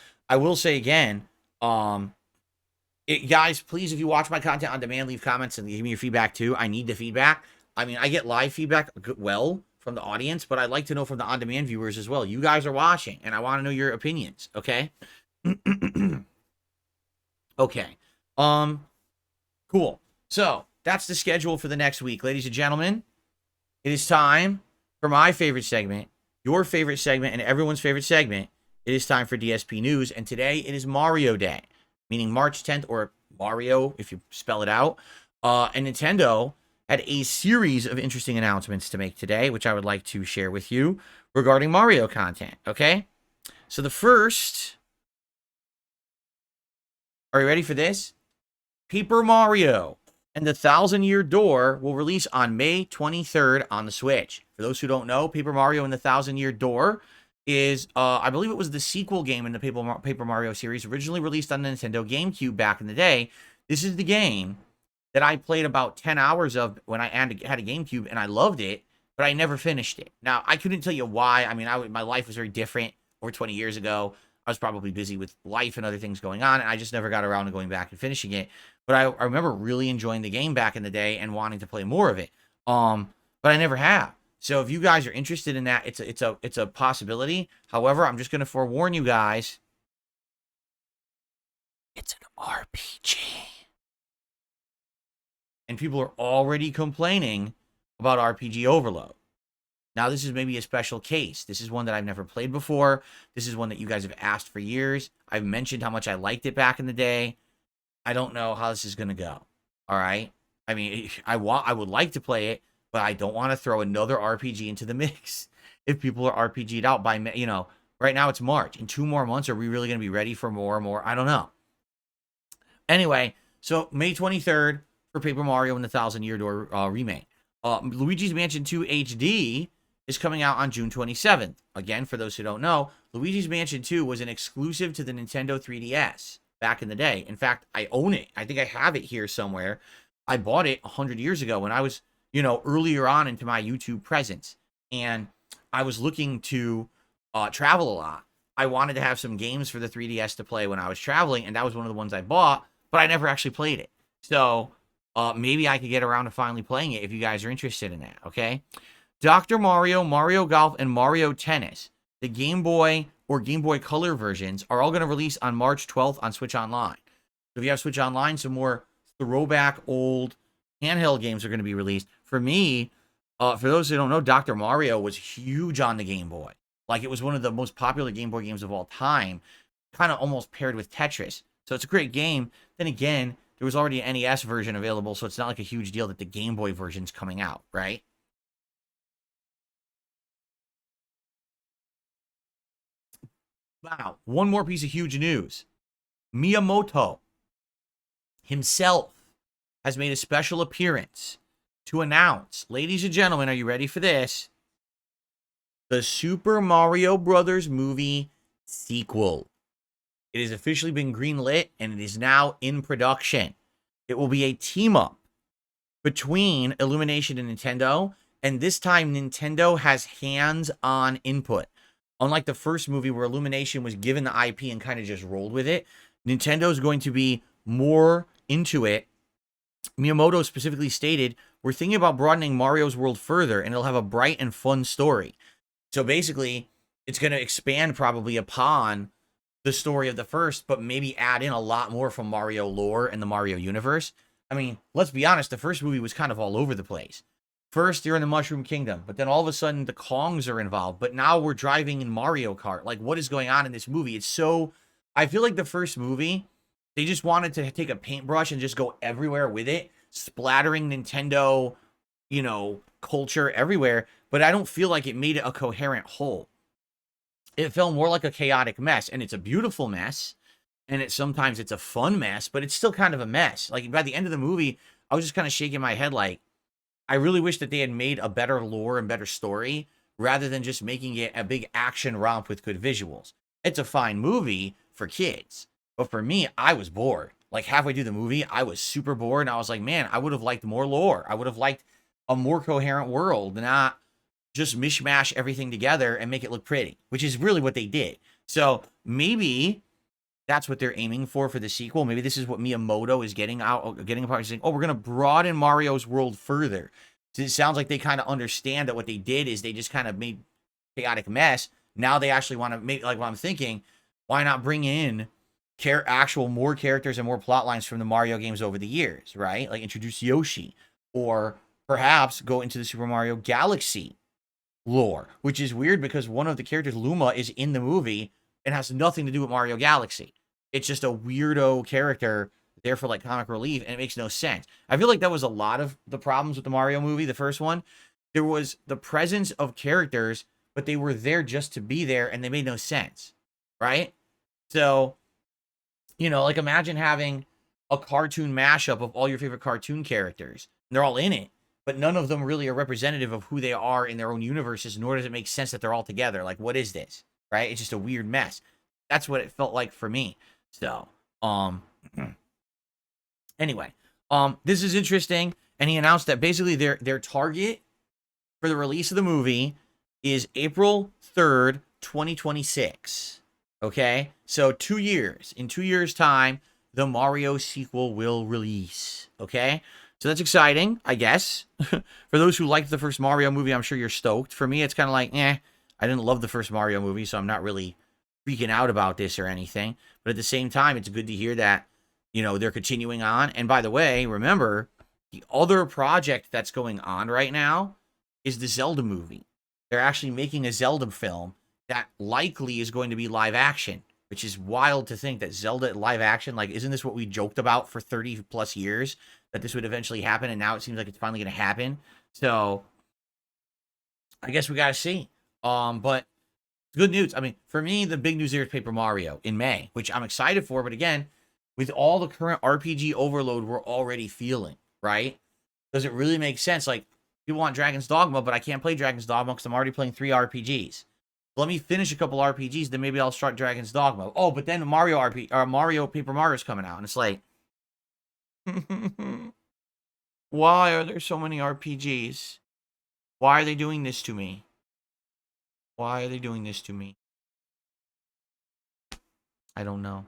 say again, guys, please, if you watch my content on demand, leave comments and give me your feedback too. I need the feedback. I mean, I get live feedback from the audience, but I'd like to know from the on-demand viewers as well. You guys are watching, and I want to know your opinions, okay? Okay. Cool. So, that's the schedule for the next week. Ladies and gentlemen, it is time for my favorite segment, your favorite segment, and everyone's favorite segment. It is time for DSP News, and today it is Mario Day, meaning March 10th, or Mario, if you spell it out. And Nintendo had a series of interesting announcements to make today, which I would like to share with you regarding Mario content, okay? So the first... Are you ready for this? Paper Mario and the Thousand-Year Door will release on May 23rd on the Switch. For those who don't know, Paper Mario and the Thousand-Year Door is, I believe it was the sequel game in the Paper Mario series, originally released on the Nintendo GameCube back in the day. This is the game that I played about 10 hours of when I had a GameCube, and I loved it, but I never finished it. Now, I couldn't tell you why. I mean, my life was very different over 20 years ago. I was probably busy with life and other things going on, and I just never got around to going back and finishing it. But I remember really enjoying the game back in the day and wanting to play more of it. But I never have. So if you guys are interested in that, it's a possibility. However, I'm just going to forewarn you guys. It's an RPG. And people are already complaining about RPG overload. Now, this is maybe a special case. This is one that I've never played before. This is one that you guys have asked for years. I've mentioned how much I liked it back in the day. I don't know how this is going to go. All right? I mean, I would like to play it, but I don't want to throw another RPG into the mix. If people are RPG'd out by, right now it's March. In 2 more months, are we really going to be ready for more and more? I don't know. Anyway, so May 23rd for Paper Mario and the Thousand-Year Door remake. Luigi's Mansion 2 HD is coming out on June 27th. Again, for those who don't know, Luigi's Mansion 2 was an exclusive to the Nintendo 3DS back in the day. In fact, I own it. I think I have it here somewhere. I bought it 100 years ago when I was, earlier on into my YouTube presence. And I was looking to travel a lot. I wanted to have some games for the 3DS to play when I was traveling, and that was one of the ones I bought, but I never actually played it. So maybe I could get around to finally playing it if you guys are interested in that, okay? Dr. Mario, Mario Golf, and Mario Tennis, the Game Boy or Game Boy Color versions, are all going to release on March 12th on Switch Online. So if you have Switch Online, some more throwback old handheld games are going to be released. For me, for those who don't know, Dr. Mario was huge on the Game Boy. Like, it was one of the most popular Game Boy games of all time, kind of almost paired with Tetris. So it's a great game. Then again, there was already an NES version available, so it's not like a huge deal that the Game Boy version's coming out, right? Wow, one more piece of huge news. Miyamoto himself has made a special appearance to announce, ladies and gentlemen, are you ready for this? The Super Mario Brothers movie sequel. It has officially been greenlit, and it is now in production. It will be a team-up between Illumination and Nintendo, and this time Nintendo has hands-on input. Unlike the first movie where Illumination was given the IP and kind of just rolled with it, Nintendo is going to be more into it. Miyamoto specifically stated, we're thinking about broadening Mario's world further, and it'll have a bright and fun story. So basically, it's going to expand probably upon the story of the first, but maybe add in a lot more from Mario lore and the Mario universe. I mean, let's be honest, the first movie was kind of all over the place. First, you're in the Mushroom Kingdom, but then all of a sudden the Kongs are involved. But now we're driving in Mario Kart. Like, what is going on in this movie? It's so, I feel like the first movie, they just wanted to take a paintbrush and just go everywhere with it, splattering Nintendo, culture everywhere. But I don't feel like it made it a coherent whole. It felt more like a chaotic mess, and it's a beautiful mess, and sometimes it's a fun mess, but it's still kind of a mess. Like by the end of the movie, I was just kind of shaking my head like, I really wish that they had made a better lore and better story rather than just making it a big action romp with good visuals. It's a fine movie for kids, but for me, I was bored. Like halfway through the movie, I was super bored, and I was like, man, I would have liked more lore. I would have liked a more coherent world, not just mishmash everything together and make it look pretty, which is really what they did. So maybe that's what they're aiming for the sequel. Maybe this is what Miyamoto is getting apart. He's saying, oh, we're going to broaden Mario's world further. So it sounds like they kind of understand that what they did is they just kind of made chaotic mess. Now they actually want to make, like what I'm thinking, why not bring in more characters and more plot lines from the Mario games over the years, right? Like introduce Yoshi, or perhaps go into the Super Mario Galaxy lore, which is weird because one of the characters, Luma, is in the movie and has nothing to do with Mario Galaxy. It's just a weirdo character there for like comic relief, and it makes no sense. I feel like that was a lot of the problems with the Mario movie, the first one. There was the presence of characters, but they were there just to be there, and they made no sense, right? So, like imagine having a cartoon mashup of all your favorite cartoon characters. And they're all in it, but none of them really are representative of who they are in their own universes, nor does it make sense that they're all together. Like, what is this, right? It's just a weird mess. That's what it felt like for me. So, anyway, this is interesting, and he announced that basically their target for the release of the movie is April 3rd, 2026. Okay? So 2 years. In 2 years' time, the Mario sequel will release. Okay? So that's exciting, I guess. For those who liked the first Mario movie, I'm sure you're stoked. For me, it's kind of like, I didn't love the first Mario movie, so I'm not really freaking out about this or anything. But at the same time, it's good to hear that, they're continuing on. And by the way, remember, the other project that's going on right now is the Zelda movie. They're actually making a Zelda film that likely is going to be live action, which is wild to think that Zelda live action, like, isn't this what we joked about for 30 plus years, that this would eventually happen, and now it seems like it's finally going to happen. So I guess we got to see. But good news. I mean, for me, the big news here is Paper Mario in May, which I'm excited for. But again, with all the current RPG overload we're already feeling, right? Does it really make sense? Like, people want Dragon's Dogma, but I can't play Dragon's Dogma because I'm already playing 3 RPGs. Let me finish a couple RPGs, then maybe I'll start Dragon's Dogma. Oh, but then Mario Paper Mario's coming out, and it's like, why are there so many RPGs? Why are they doing this to me? Why are they doing this to me? I don't know.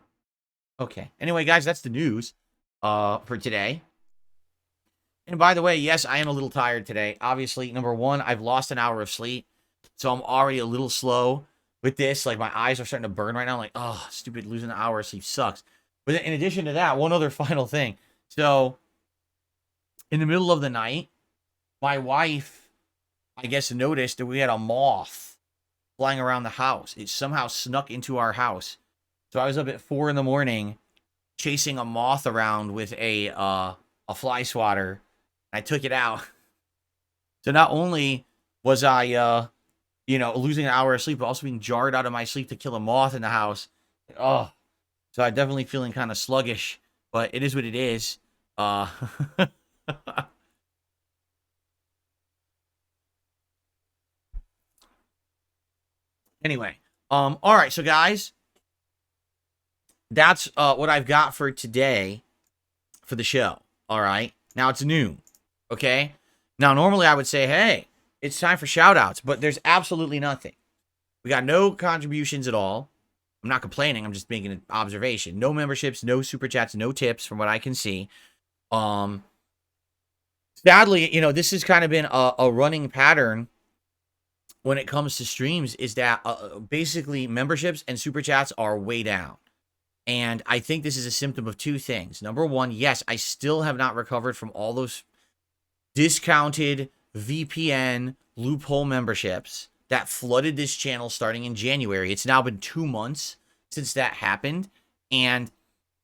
Okay. Anyway, guys, that's the news for today. And by the way, yes, I am a little tired today. Obviously, number one, I've lost an hour of sleep. So I'm already a little slow with this. Like, my eyes are starting to burn right now. I'm like, oh, stupid, losing an hour of sleep sucks. But in addition to that, one other final thing. So, in the middle of the night, my wife, I guess, noticed that we had a moth flying around the house. It somehow snuck into our house. So I was up at 4 in chasing a moth around with a fly swatter. I took it out. So not only was I, losing an hour of sleep, but also being jarred out of my sleep to kill a moth in the house. Oh, so I'm definitely feeling kind of sluggish, but it is what it is. Anyway, all right, so guys, that's what I've got for today for the show. All right, now it's noon. Okay, now normally I would say, hey, it's time for shout outs, but there's absolutely nothing. We got no contributions at all. I'm not complaining. I'm just making an observation. No memberships, no super chats, no tips from what I can see. Sadly, this has kind of been a running pattern when it comes to streams, is that basically memberships and super chats are way down. And I think this is a symptom of two things. Number one, yes, I still have not recovered from all those discounted VPN loophole memberships that flooded this channel starting in January. It's now been 2 months since that happened. And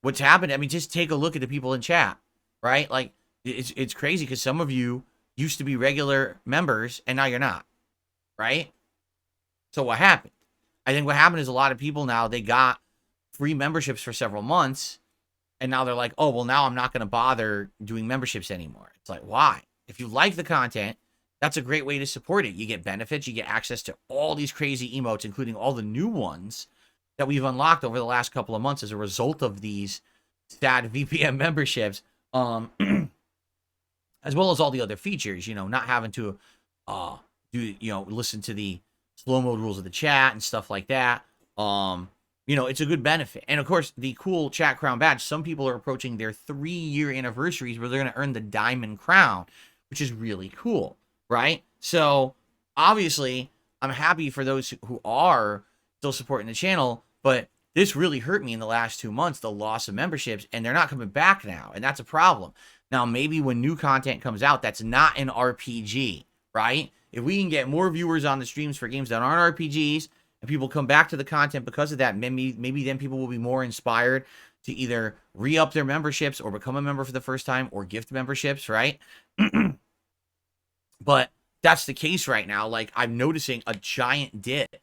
what's happened, I mean, just take a look at the people in chat, right? Like, it's crazy because some of you used to be regular members and now you're not, right? So what happened? I think what happened is a lot of people now, they got free memberships for several months, and now they're like, oh, well, now I'm not going to bother doing memberships anymore. It's like, why? If you like the content, that's a great way to support it. You get benefits. You get access to all these crazy emotes, including all the new ones that we've unlocked over the last couple of months as a result of these sad VPN memberships, as well as all the other features, not having to listen to the slow mode rules of the chat and stuff like that. It's a good benefit. And of course, the cool chat crown badge, some people are approaching their 3-year anniversaries where they're going to earn the diamond crown, which is really cool, right? So obviously, I'm happy for those who are still supporting the channel, but this really hurt me in the last 2 months, the loss of memberships, and they're not coming back now, and that's a problem. Now, maybe when new content comes out, that's not an RPG, right? If we can get more viewers on the streams for games that aren't RPGs, and people come back to the content because of that, maybe then people will be more inspired to either re-up their memberships or become a member for the first time or gift memberships, right? But that's the case right now. Like, I'm noticing a giant dip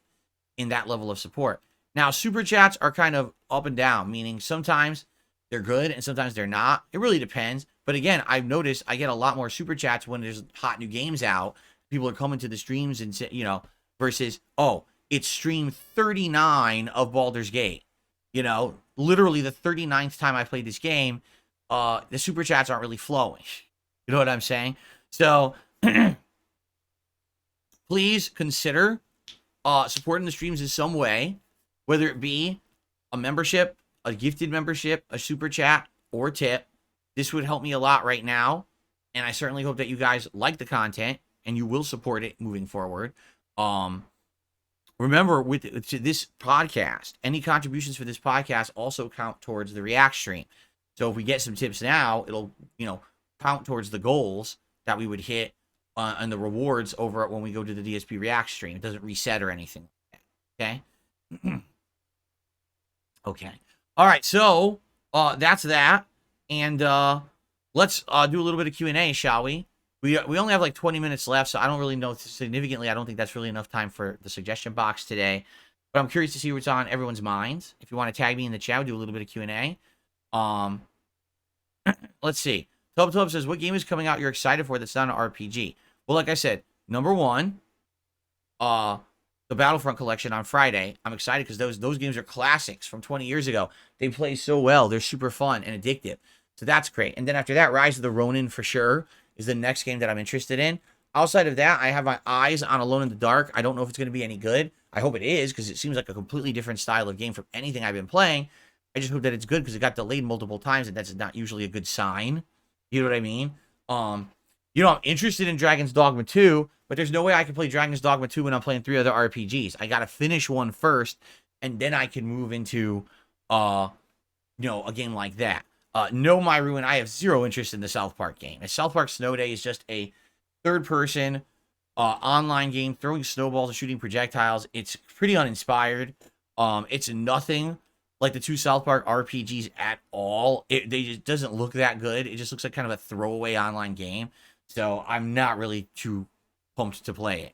in that level of support. Now, super chats are kind of up and down, meaning sometimes they're good and sometimes they're not. It really depends. But again, I've noticed I get a lot more super chats when there's hot new games out. People are coming to the streams and say, versus, oh, it's stream 39 of Baldur's Gate. Literally the 39th time I played this game, the super chats aren't really flowing. You know what I'm saying? So please consider supporting the streams in some way, whether it be a membership, a gifted membership, a super chat, or a tip. This would help me a lot right now, and I certainly hope that you guys like the content and you will support it moving forward. Remember, with this podcast, any contributions for this podcast also count towards the React stream. So if we get some tips now, it'll count towards the goals that we would hit and the rewards over when we go to the DSP React stream. It doesn't reset or anything. Okay. Okay. All right. So that's that. And let's do a little bit of Q&A, shall we? We only have like 20 minutes left, so I don't really know significantly. I don't think that's really enough time for the suggestion box today. But I'm curious to see what's on everyone's minds. If you want to tag me in the chat, we'll do a little bit of Q&A. Let's see. Tub says, what game is coming out you're excited for that's not an RPG? Well, like I said, number one, the Battlefront collection on Friday. I'm excited because those games are classics from 20 years ago. They play so well. They're super fun and addictive. So that's great. And then after that, Rise of the Ronin for sure is the next game that I'm interested in. Outside of that, I have my eyes on Alone in the Dark. I don't know if it's going to be any good. I hope it is because it seems like a completely different style of game from anything I've been playing. I just hope that it's good because it got delayed multiple times, and that's not usually a good sign. You know what I mean? I'm interested in Dragon's Dogma 2, but there's no way I can play Dragon's Dogma 2 when I'm playing 3 other RPGs. I got to finish one first, and then I can move into, a game like that. No, My Ruin, I have zero interest in the South Park game. The South Park Snow Day is just a third-person online game, throwing snowballs and shooting projectiles. It's pretty uninspired. It's nothing like the 2 South Park RPGs at all. It just doesn't look that good. It just looks like kind of a throwaway online game. So I'm not really too pumped to play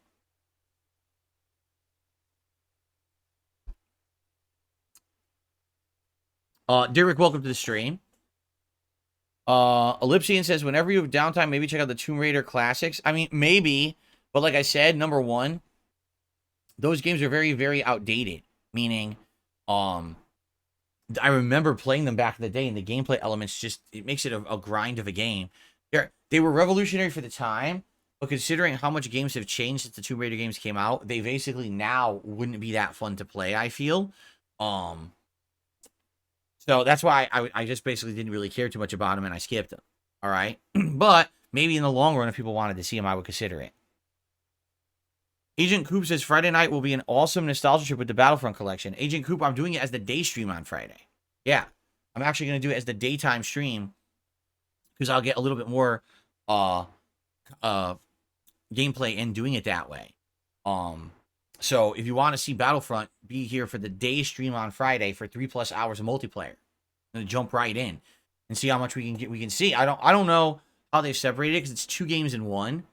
it. Derek, welcome to the stream. Ellipsian says, whenever you have downtime, maybe check out the Tomb Raider classics. I mean, maybe, but like I said, number one, those games are very, very outdated. Meaning, I remember playing them back in the day, and the gameplay elements it makes it a grind of a game. They were revolutionary for the time, but considering how much games have changed since the Tomb Raider games came out, they basically now wouldn't be that fun to play, I feel. So that's why I just basically didn't really care too much about them, and I skipped them. All right? But maybe in the long run, if people wanted to see them, I would consider it. Agent Coop says, Friday night will be an awesome nostalgia trip with the Battlefront collection. Agent Coop, I'm doing it as the day stream on Friday. Yeah. I'm actually going to do it as the daytime stream because I'll get a little bit more gameplay in doing it that way. So if you want to see Battlefront, be here for the day stream on Friday for 3+ hours of multiplayer. I'm gonna jump right in and see how much we can get. We can see. I don't know how they've separated it because it's 2 games in one,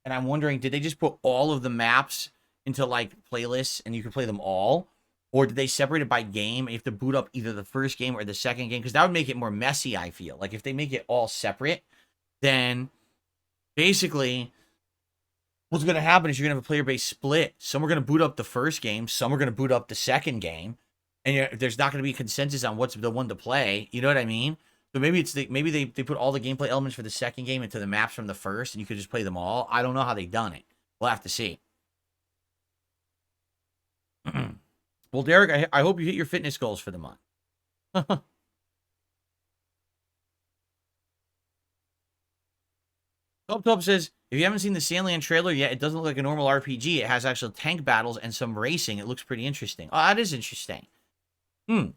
and I'm wondering, did they just put all of the maps into like playlists and you can play them all, or did they separate it by game? You have to boot up either the first game or the second game because that would make it more messy. I feel like if they make it all separate, then basically what's going to happen is you're going to have a player base split. Some are going to boot up the first game, some are going to boot up the second game, and there's not going to be consensus on what's the one to play. You know what I mean? So maybe maybe they put all the gameplay elements for the second game into the maps from the first, and you could just play them all. I don't know how they've done it. We'll have to see. Well, Derek, I hope you hit your fitness goals for the month. Top says, if you haven't seen the Sandland trailer yet, it doesn't look like a normal RPG. It has actual tank battles and some racing. It looks pretty interesting. Oh, that is interesting. When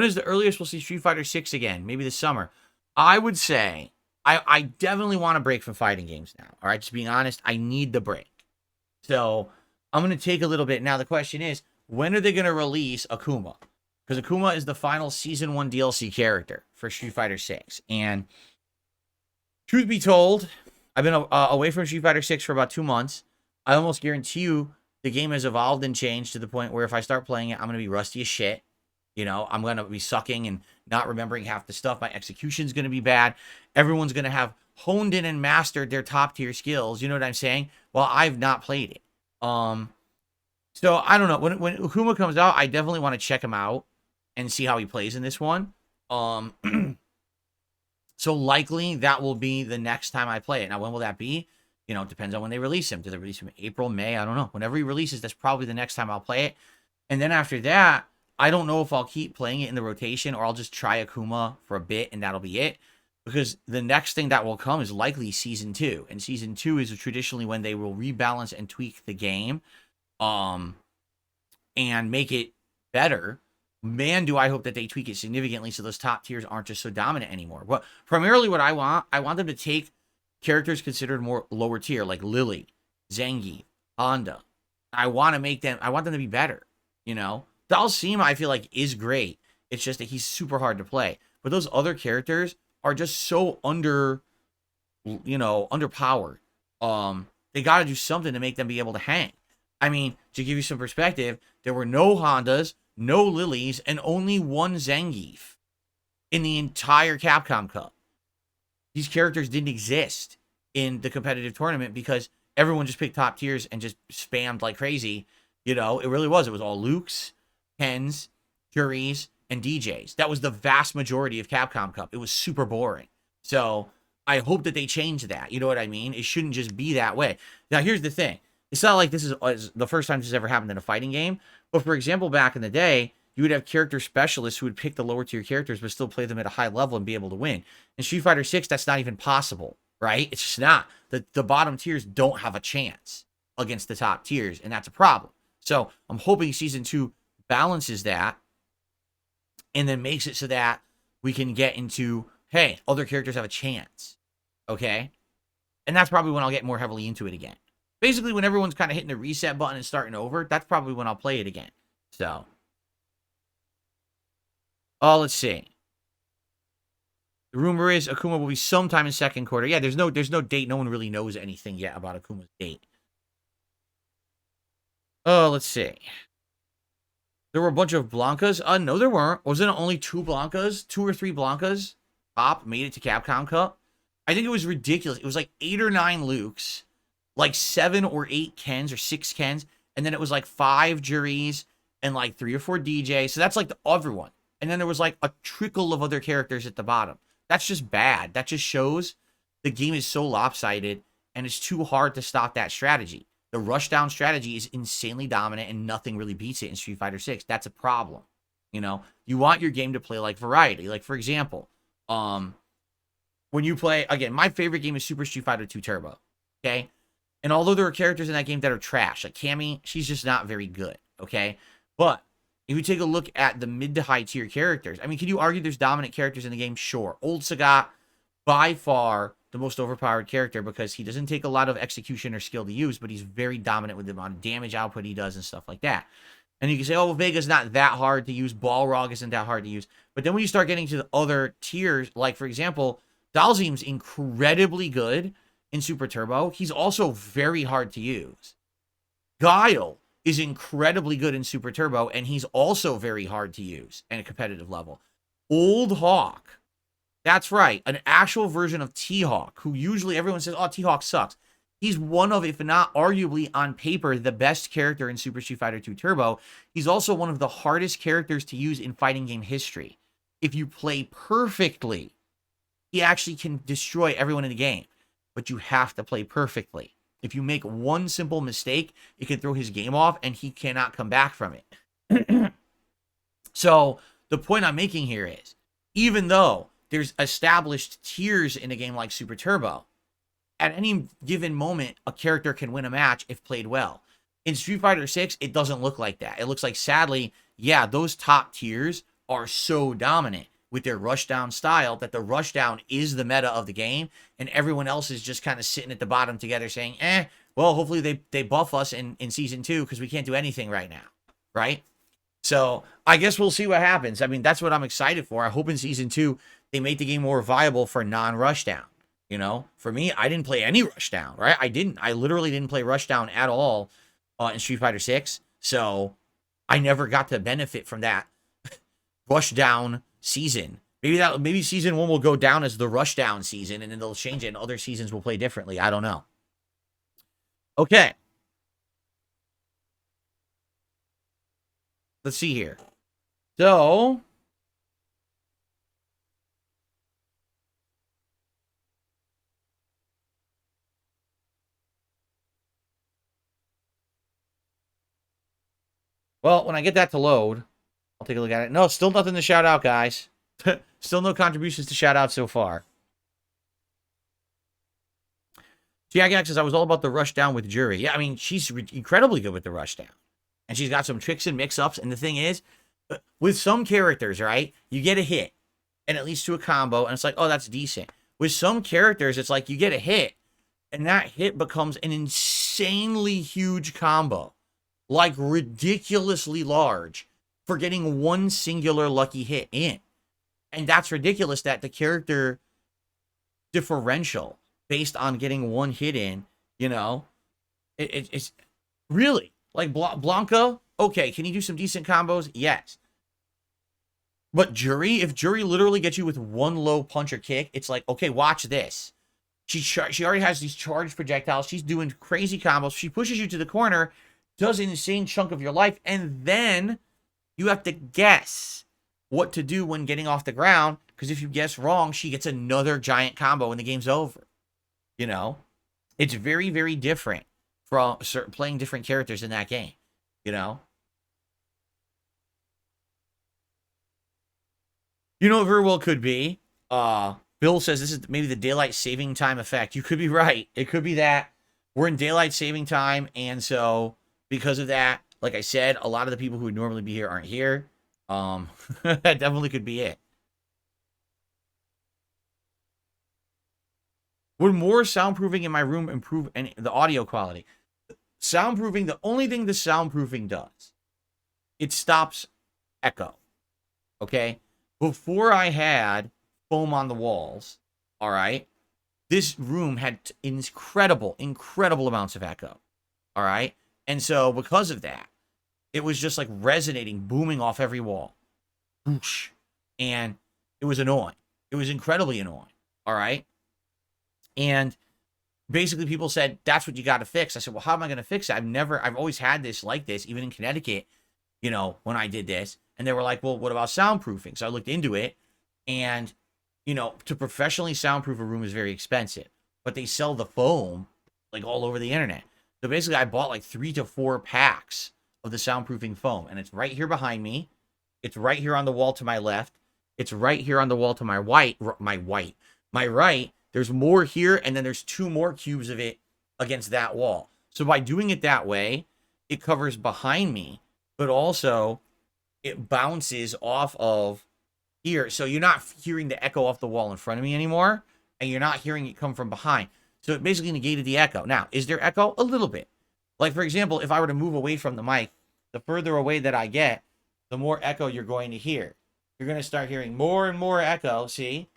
is the earliest we'll see Street Fighter 6 again? Maybe this summer. I would say I definitely want a break from fighting games now. All right, just being honest, I need the break. So I'm going to take a little bit. Now, the question is, when are they going to release Akuma? Because Akuma is the final Season 1 DLC character for Street Fighter 6. And truth be told, I've been away from Street Fighter 6 for about 2 months. I almost guarantee you the game has evolved and changed to the point where if I start playing it, I'm going to be rusty as shit. You know, I'm going to be sucking and not remembering half the stuff. My execution's going to be bad. Everyone's going to have honed in and mastered their top tier skills. You know what I'm saying? Well, I've not played it. So I don't know. When Akuma comes out, I definitely want to check him out and see how he plays in this one. So likely that will be the next time I play it. Now, when will that be? You know, it depends on when they release him. Do they release him in April, May? I don't know. Whenever he releases, that's probably the next time I'll play it. And then after that, I don't know if I'll keep playing it in the rotation or I'll just try Akuma for a bit and that'll be it. Because the next thing that will come is likely Season 2. And Season 2 is traditionally when they will rebalance and tweak the game and make it better. Man, do I hope that they tweak it significantly so those top tiers aren't just so dominant anymore. But primarily what I want them to take characters considered more lower tier, like Lily, Zangief, Honda. I want them to be better, you know? Dalsima, I feel like, is great. It's just that he's super hard to play. But those other characters are just so underpowered. They got to do something to make them be able to hang. I mean, to give you some perspective, there were no Hondas, no Lilies, and only one Zangief in the entire Capcom Cup. These characters didn't exist in the competitive tournament because everyone just picked top tiers and just spammed like crazy. You know, it really was. It was all Lukes, Kens, Juries, and DJs. That was the vast majority of Capcom Cup. It was super boring. So I hope that they change that. You know what I mean? It shouldn't just be that way. Now, here's the thing. It's not like this is the first time this has ever happened in a fighting game. But for example, back in the day, you would have character specialists who would pick the lower tier characters but still play them at a high level and be able to win. In Street Fighter 6, that's not even possible, right? It's just not. The bottom tiers don't have a chance against the top tiers, and that's a problem. So I'm hoping Season 2 balances that and then makes it so that we can get into, hey, other characters have a chance, okay? And that's probably when I'll get more heavily into it again. Basically, when everyone's kind of hitting the reset button and starting over, that's probably when I'll play it again. So, let's see. The rumor is Akuma will be sometime in second quarter. Yeah, there's no date. No one really knows anything yet about Akuma's date. Let's see. There were a bunch of Blankas. No, there weren't. Wasn't it only 2 Blankas? 2 or 3 Blankas? Pop made it to Capcom Cup. I think it was ridiculous. It was like 8 or 9 Lukes, like 7 or 8 Kens or 6 Kens, and then it was like 5 Juries and like 3 or 4 DJs. So that's like the other one. And then there was like a trickle of other characters at the bottom. That's just bad. That just shows the game is so lopsided and it's too hard to stop that strategy. The rushdown strategy is insanely dominant and nothing really beats it in Street Fighter 6. That's a problem. You know, you want your game to play like variety. Like, for example, when you play, again, my favorite game is Super Street Fighter 2 Turbo. Okay? And although there are characters in that game that are trash, like Cammy, she's just not very good. Okay? But if you take a look at the mid to high tier characters, I mean, can you argue there's dominant characters in the game? Sure. Old Sagat, by far the most overpowered character because he doesn't take a lot of execution or skill to use, but he's very dominant with the amount of damage output he does and stuff like that. And you can say, oh, well, Vega's not that hard to use. Balrog isn't that hard to use. But then when you start getting to the other tiers, like, for example, Dhalsim's incredibly good in Super Turbo. He's also very hard to use. Guile is incredibly good in Super Turbo, and he's also very hard to use at a competitive level. Old Hawk, that's right, an actual version of T-Hawk, who usually everyone says, oh, T-Hawk sucks. He's one of, if not arguably on paper, the best character in Super Street Fighter 2 Turbo. He's also one of the hardest characters to use in fighting game history. If you play perfectly, he actually can destroy everyone in the game. But you have to play perfectly. If you make one simple mistake, it can throw his game off, and he cannot come back from it. So the point I'm making here is, even though there's established tiers in a game like Super Turbo, at any given moment, a character can win a match if played well. In Street Fighter 6, it doesn't look like that. It looks like, sadly, yeah, those top tiers are so dominant with their rushdown style that the rushdown is the meta of the game, and everyone else is just kind of sitting at the bottom together saying, well, hopefully they buff us in Season 2 because we can't do anything right now, right? So I guess we'll see what happens. I mean, that's what I'm excited for. I hope in Season 2 they make the game more viable for non-rushdown. You know, for me, I didn't play any rushdown, right? I literally didn't play rushdown at all in Street Fighter 6. So I never got to benefit from that rushdown season. Maybe Season 1 will go down as the rushdown season, and then they'll change it, and other seasons will play differently. I don't know. Okay. Let's see here. So well, when I get that to load, I'll take a look at it. No, still nothing to shout out, guys. Still no contributions to shout out so far. Giagax says, I was all about the rush down with Jury. Yeah, I mean, she's incredibly good with the rush down. And she's got some tricks and mix-ups. And the thing is, with some characters, right, you get a hit, and it leads to a combo, and it's like, oh, that's decent. With some characters, it's like you get a hit, and that hit becomes an insanely huge combo. Like ridiculously large for getting one singular lucky hit in. And that's ridiculous that the character differential based on getting one hit in, you know, it's really like Blanca. Okay, can you do some decent combos? Yes. But Jury, if Jury literally gets you with one low punch or kick, it's like, okay, watch this. She already has these charged projectiles. She's doing crazy combos. She pushes you to the corner, does an insane chunk of your life, and then you have to guess what to do when getting off the ground, because if you guess wrong, she gets another giant combo and the game's over. You know? It's very, very different from playing different characters in that game. You know? You know, it very well could be. Bill says this is maybe the daylight saving time effect. You could be right. It could be that we're in daylight saving time, and so because of that, like I said, a lot of the people who would normally be here aren't here. That definitely could be it. Would more soundproofing in my room improve the audio quality? Soundproofing, the only thing the soundproofing does, it stops echo. Okay? Before I had foam on the walls, all right, this room had incredible amounts of echo. All right? And so because of that, it was just like resonating, booming off every wall. Whoosh. And it was annoying. It was incredibly annoying. All right? And basically people said, that's what you got to fix. I said, well, how am I going to fix it? I've always had this like this, even in Connecticut, you know, when I did this. And they were like, well, what about soundproofing? So I looked into it, and, you know, to professionally soundproof a room is very expensive, but they sell the foam like all over the internet. So basically I bought like 3 to 4 packs of the soundproofing foam, and it's right here behind me. It's right here on the wall to my left. It's right here on the wall to my right. There's more here, and then there's 2 more cubes of it against that wall. So by doing it that way, it covers behind me, but also it bounces off of here. So you're not hearing the echo off the wall in front of me anymore, and you're not hearing it come from behind. So it basically negated the echo. Now, is there echo? A little bit. Like, for example, if I were to move away from the mic, the further away that I get, the more echo you're going to hear. You're going to start hearing more and more echo, see?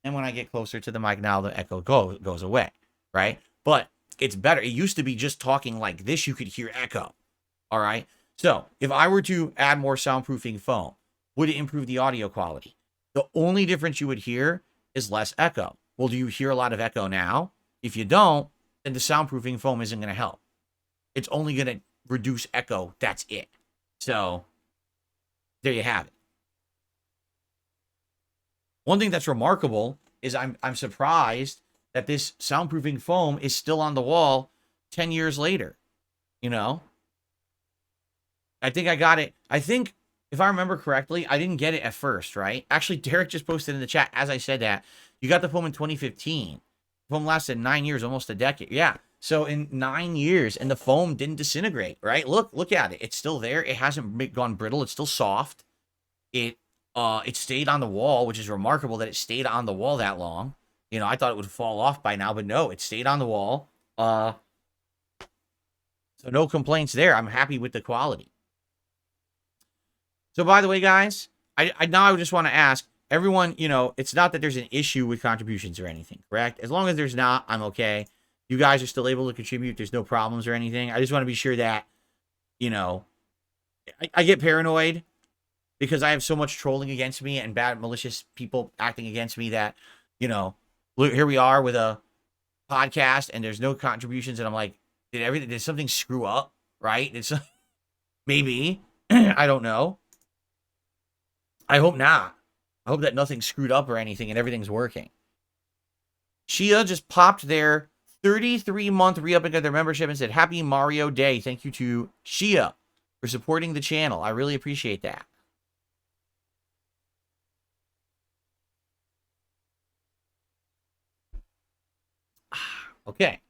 And when I get closer to the mic, now the echo goes away, right? But it's better. It used to be just talking like this, you could hear echo, all right? So if I were to add more soundproofing foam, would it improve the audio quality? The only difference you would hear is less echo. Well, do you hear a lot of echo now? If you don't, then the soundproofing foam isn't going to help. It's only going to reduce echo. That's it. So there you have it. One thing that's remarkable is I'm surprised that this soundproofing foam is still on the wall 10 years later. You know? I think I got it. I think, if I remember correctly, I didn't get it at first, right? Actually, Derek just posted in the chat, as I said that, you got the foam in 2015. The foam lasted 9 years, almost a decade. Yeah. So in 9 years, and the foam didn't disintegrate, right? Look at it. It's still there. It hasn't gone brittle. It's still soft. It stayed on the wall, which is remarkable that it stayed on the wall that long. You know, I thought it would fall off by now, but no, it stayed on the wall. So no complaints there. I'm happy with the quality. So by the way, guys, I just want to ask everyone, you know, it's not that there's an issue with contributions or anything, correct? As long as there's not, I'm okay. You guys are still able to contribute. There's no problems or anything. I just want to be sure that, you know, I get paranoid because I have so much trolling against me and bad, malicious people acting against me that, you know, look, here we are with a podcast and there's no contributions. And I'm like, did something screw up? Right? It's maybe, I don't know. I hope not. I hope that nothing screwed up or anything and everything's working. Shia just popped their 33-month re-upping of their membership and said, Happy Mario Day. Thank you to Shia for supporting the channel. I really appreciate that. Okay.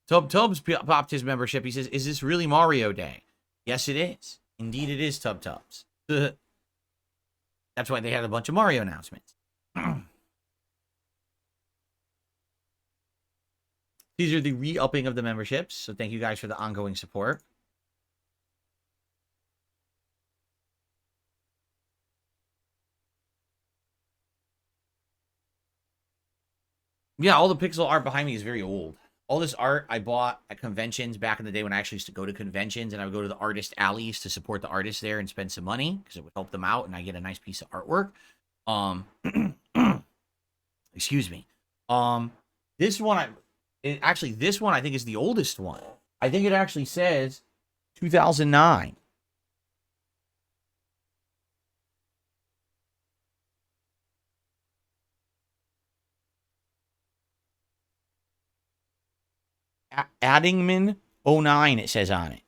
Tubbs popped his membership. He says, is this really Mario Day? Yes, it is. Indeed, it is, Tubbs. That's why they had a bunch of Mario announcements. These are the re-upping of the memberships. So thank you guys for the ongoing support. Yeah, all the pixel art behind me is very old. All this art I bought at conventions back in the day when I actually used to go to conventions, and I would go to the artist alleys to support the artists there and spend some money because it would help them out and I get a nice piece of artwork. Excuse me. This one, this one I think is the oldest one. I think it actually says 2009. Addingman 09, it says on it.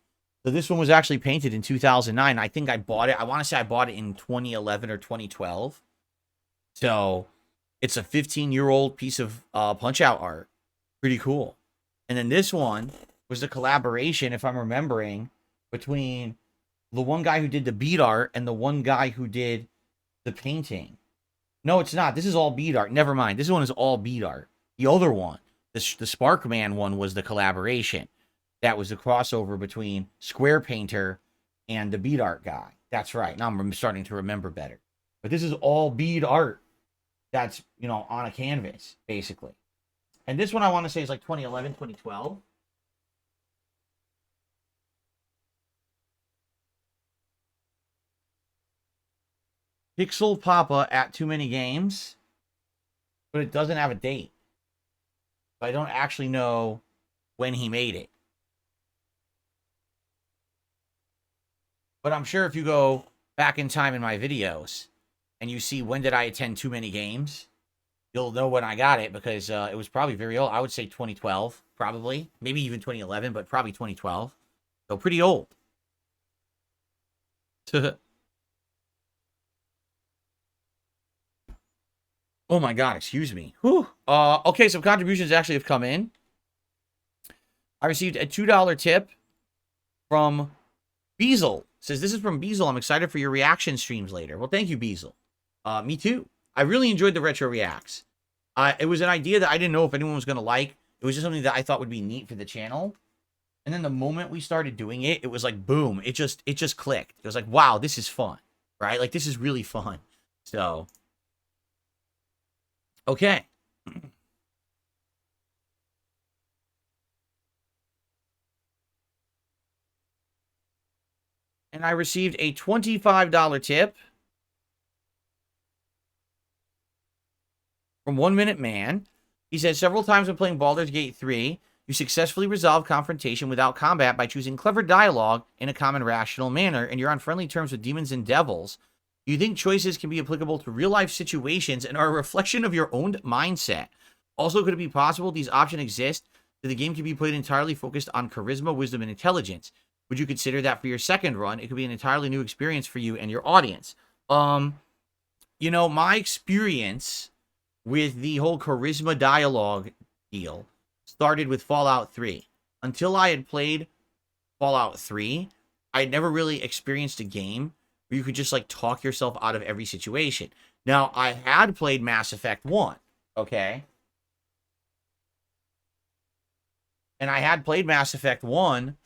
So this one was actually painted in 2009. I think I bought it. I want to say I bought it in 2011 or 2012. So it's a 15-year-old piece of Punch-Out art. Pretty cool. And then this one was the collaboration, if I'm remembering, between the one guy who did the bead art and the one guy who did the painting. No, it's not. This is all bead art. Never mind. This one is all bead art. The other one, the Sparkman one, was the collaboration. That was the crossover between Square Painter and the bead art guy. That's right. Now I'm starting to remember better. But this is all bead art that's, you know, on a canvas, basically. And this one I want to say is like 2011, 2012. Pixel Papa at Too Many Games. But it doesn't have a date. So I don't actually know when he made it. But I'm sure if you go back in time in my videos and you see when did I attend Too Many Games, you'll know when I got it because it was probably very old. I would say 2012, probably. Maybe even 2011, but probably 2012. So pretty old. Oh my God, excuse me. Whew. Okay, some contributions actually have come in. I received a $2 tip from Beazle. Says, this is from Beazle. I'm excited for your reaction streams later. Well, thank you, Beazle. Me too. I really enjoyed the retro reacts. It was an idea that I didn't know if anyone was going to like. It was just something that I thought would be neat for the channel. And then the moment we started doing it, it was like, boom, it just clicked. It was like, wow, this is fun, right? Like, this is really fun. So, okay. And I received a $25 tip from 1 Minute Man. He said, several times when playing Baldur's Gate 3, you successfully resolve confrontation without combat by choosing clever dialogue in a common rational manner, and you're on friendly terms with demons and devils. You think choices can be applicable to real-life situations and are a reflection of your own mindset. Also, could it be possible these options exist that the game can be played entirely focused on charisma, wisdom, and intelligence? Would you consider that for your second run? It could be an entirely new experience for you and your audience. You know, my experience with the whole charisma dialogue deal started with Fallout 3. Until I had played Fallout 3, I had never really experienced a game where you could just, like, talk yourself out of every situation. Now, I had played Mass Effect 1, okay? And I had played Mass Effect 1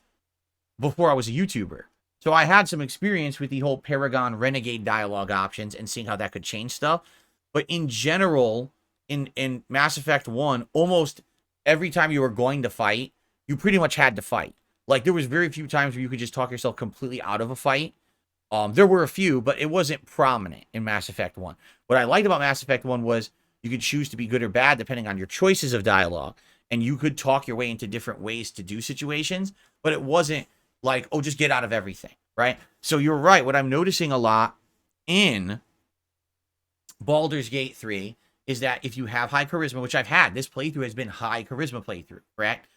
before I was a YouTuber. So I had some experience with the whole Paragon Renegade dialogue options and seeing how that could change stuff. But in general, in Mass Effect 1, almost every time you were going to fight, you pretty much had to fight. Like, there was very few times where you could just talk yourself completely out of a fight. There were a few, but it wasn't prominent in Mass Effect 1. What I liked about Mass Effect 1 was you could choose to be good or bad depending on your choices of dialogue. And you could talk your way into different ways to do situations, but it wasn't like, oh, just get out of everything, right? So you're right. What I'm noticing a lot in Baldur's Gate 3 is that if you have high charisma, which I've had, this playthrough has been high charisma playthrough, correct?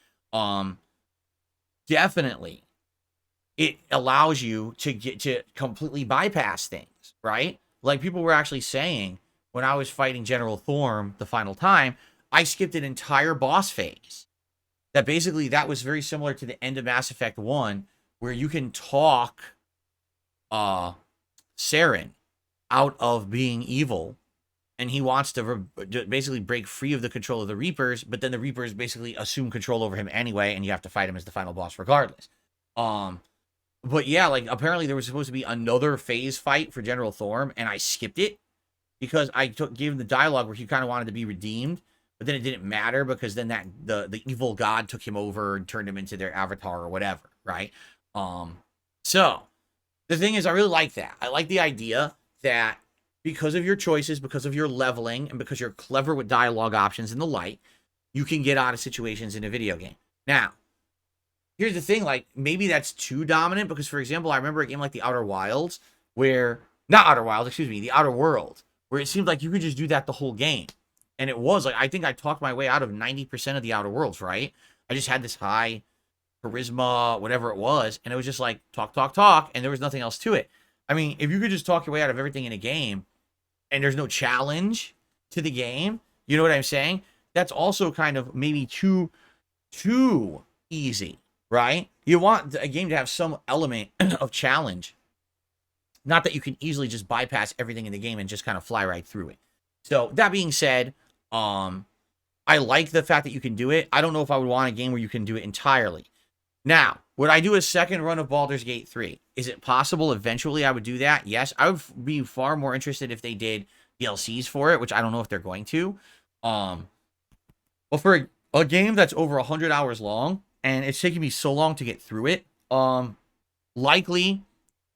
Definitely, it allows you to get to completely bypass things, right? Like people were actually saying when I was fighting General Thorm the final time, I skipped an entire boss phase. That basically, that was very similar to the end of Mass Effect 1, where you can talk Saren out of being evil, and he wants to basically break free of the control of the Reapers, but then the Reapers basically assume control over him anyway, and you have to fight him as the final boss regardless. But yeah, like, apparently there was supposed to be another phase fight for General Thorm, and I skipped it, because I gave him the dialogue where he kind of wanted to be redeemed, but then it didn't matter, because then the evil god took him over and turned him into their avatar or whatever, right? So, the thing is, I really like that. I like the idea that because of your choices, because of your leveling, and because you're clever with dialogue options and the like, you can get out of situations in a video game. Now, here's the thing, like, maybe that's too dominant, because, for example, I remember a game like The Outer Wilds, where, not Outer Wilds, excuse me, The Outer World, where it seemed like you could just do that the whole game. And it was, like, I think I talked my way out of 90% of The Outer Worlds, right? I just had this high charisma, whatever it was, and it was just like, talk, and there was nothing else to it. I mean, if you could just talk your way out of everything in a game, and there's no challenge to the game, you know what I'm saying? That's also kind of maybe too easy, right? You want a game to have some element of challenge. Not that you can easily just bypass everything in the game and just kind of fly right through it. So, that being said, I like the fact that you can do it. I don't know if I would want a game where you can do it entirely. Now, would I do a second run of Baldur's Gate 3? Is it possible eventually I would do that? Yes. I would be far more interested if they did DLCs for it, which I don't know if they're going to. But for a game that's over 100 hours long, and it's taking me so long to get through it, likely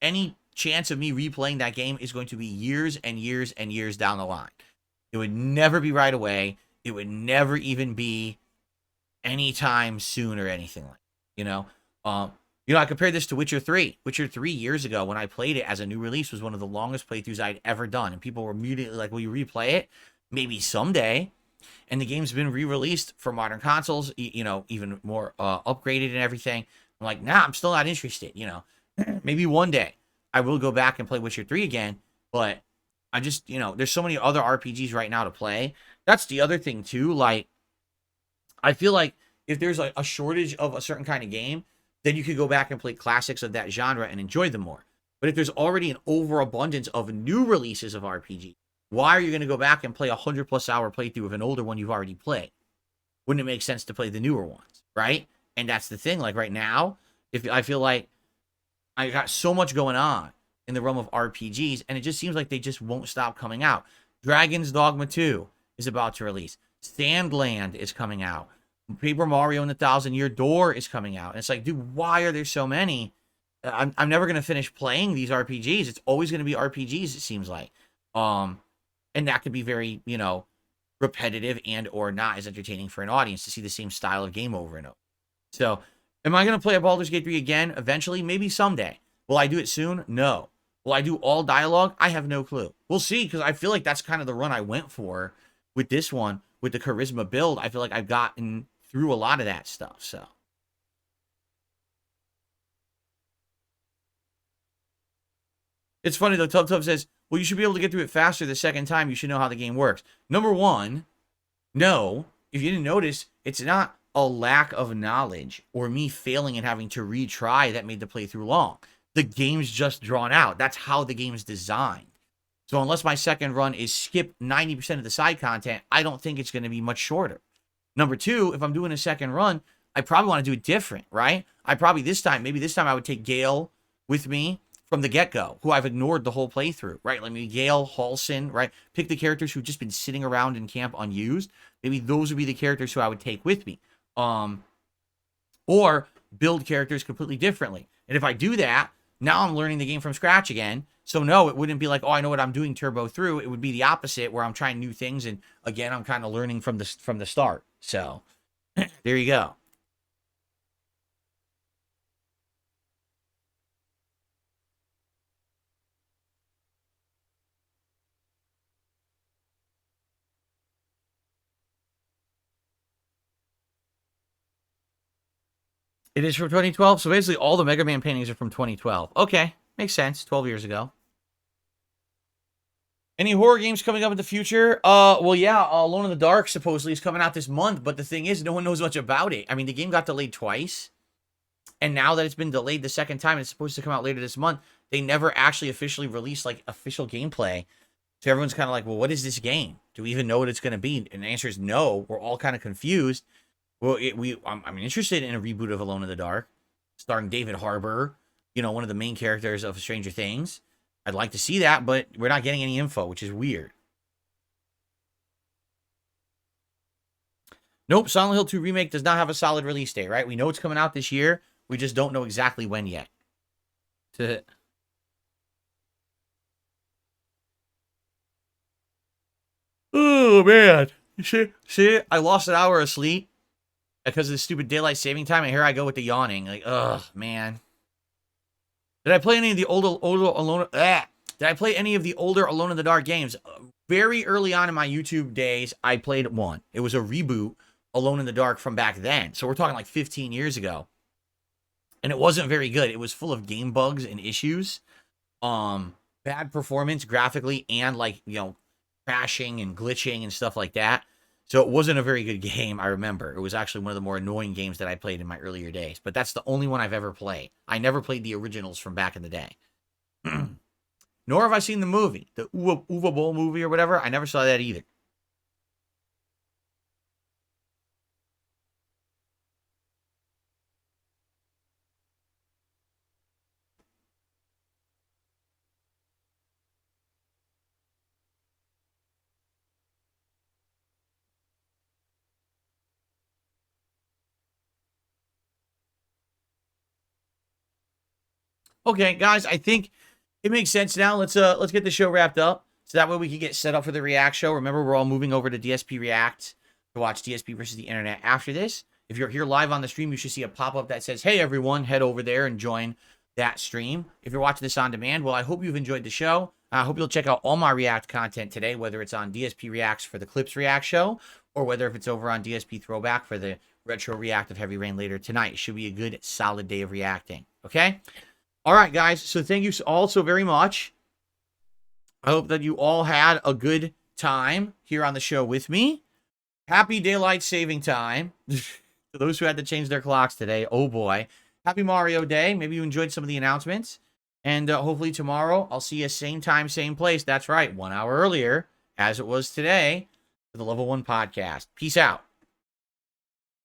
any chance of me replaying that game is going to be years and years and years down the line. It would never be right away. It would never even be anytime soon or anything like that, you know? I compared this to Witcher 3. Witcher 3 years ago, when I played it as a new release, was one of the longest playthroughs I'd ever done. And people were immediately like, will you replay it? Maybe someday. And the game's been re-released for modern consoles, even more upgraded and everything. I'm like, nah, I'm still not interested, Maybe one day I will go back and play Witcher 3 again, but I just, there's so many other RPGs right now to play. That's the other thing, too. Like, I feel like if there's like a shortage of a certain kind of game, then you could go back and play classics of that genre and enjoy them more. But if there's already an overabundance of new releases of RPG, why are you going to go back and play a 100+ hour playthrough of an older one you've already played? Wouldn't it make sense to play the newer ones, right? And that's the thing. Like right now, if I feel like I got so much going on in the realm of RPGs, and it just seems like they just won't stop coming out. Dragon's Dogma 2 is about to release. Sandland is coming out. Paper Mario and the Thousand Year Door is coming out. And it's like, dude, why are there so many? I'm never going to finish playing these RPGs. It's always going to be RPGs, it seems like. And that could be very, repetitive and or not as entertaining for an audience to see the same style of game over and over. So, am I going to play a Baldur's Gate 3 again eventually? Maybe someday. Will I do it soon? No. Will I do all dialogue? I have no clue. We'll see, because I feel like that's kind of the run I went for with this one, with the charisma build. I feel like I've gotten through a lot of that stuff, so. It's funny, though. Tub Tub says, well, you should be able to get through it faster the second time. You should know how the game works. Number one, no. If you didn't notice, it's not a lack of knowledge or me failing and having to retry that made the playthrough long. The game's just drawn out. That's how the game's designed. So unless my second run is skip 90% of the side content, I don't think it's going to be much shorter. Number two, if I'm doing a second run, I probably want to do it different, right? Maybe this time I would take Gale with me from the get-go, who I've ignored the whole playthrough, right? Like maybe Gale, Halsin, right? Pick the characters who've just been sitting around in camp unused. Maybe those would be the characters who I would take with me. Or build characters completely differently. And if I do that, now I'm learning the game from scratch again. So no, it wouldn't be like, oh, I know what I'm doing turbo through. It would be the opposite, where I'm trying new things, and again, I'm kind of learning from the start. So there you go. It is from 2012. So basically all the Mega Man paintings are from 2012. Okay, makes sense. 12 years ago. Any horror games coming up in the future? Well, yeah, Alone in the Dark supposedly is coming out this month, but the thing is, no one knows much about it. I mean, the game got delayed twice, and now that it's been delayed the second time, it's supposed to come out later this month. They never actually officially released like official gameplay, so everyone's kind of like, well, what is this game? Do we even know what it's going to be? And the answer is no. We're all kind of confused. Well, I'm interested in a reboot of Alone in the Dark, starring David Harbour, one of the main characters of Stranger Things. I'd like to see that, but we're not getting any info, which is weird. Nope, Silent Hill 2 Remake does not have a solid release date, right? We know it's coming out this year. We just don't know exactly when yet. Oh, man. See, I lost an hour of sleep because of the stupid daylight saving time, and here I go with the yawning. Like, ugh, man. Did I play any of the older Alone? Did I play any of the older Alone in the Dark games? Very early on in my YouTube days, I played one. It was a reboot, Alone in the Dark, from back then. So we're talking like 15 years ago. And it wasn't very good. It was full of game bugs and issues. Bad performance graphically, and like, crashing and glitching and stuff like that. So it wasn't a very good game, I remember. It was actually one of the more annoying games that I played in my earlier days. But that's the only one I've ever played. I never played the originals from back in the day. Nor have I seen the movie. The Uwe Boll movie or whatever. I never saw that either. Okay, guys, I think it makes sense now. Let's get the show wrapped up, so that way we can get set up for the React show. Remember, we're all moving over to DSP React to watch DSP versus the internet after this. If you're here live on the stream, you should see a pop-up that says, hey, everyone, head over there and join that stream. If you're watching this on demand, well, I hope you've enjoyed the show. I hope you'll check out all my React content today, whether it's on DSP Reacts for the Clips React show, or whether if it's over on DSP Throwback for the Retro React of Heavy Rain later tonight. It should be a good, solid day of reacting, okay? All right, guys, so thank you all so very much. I hope that you all had a good time here on the show with me. Happy daylight saving time. To those who had to change their clocks today, oh boy. Happy Mario Day. Maybe you enjoyed some of the announcements. And hopefully tomorrow I'll see you same time, same place. That's right, 1 hour earlier, as it was today, for the Level 1 podcast. Peace out.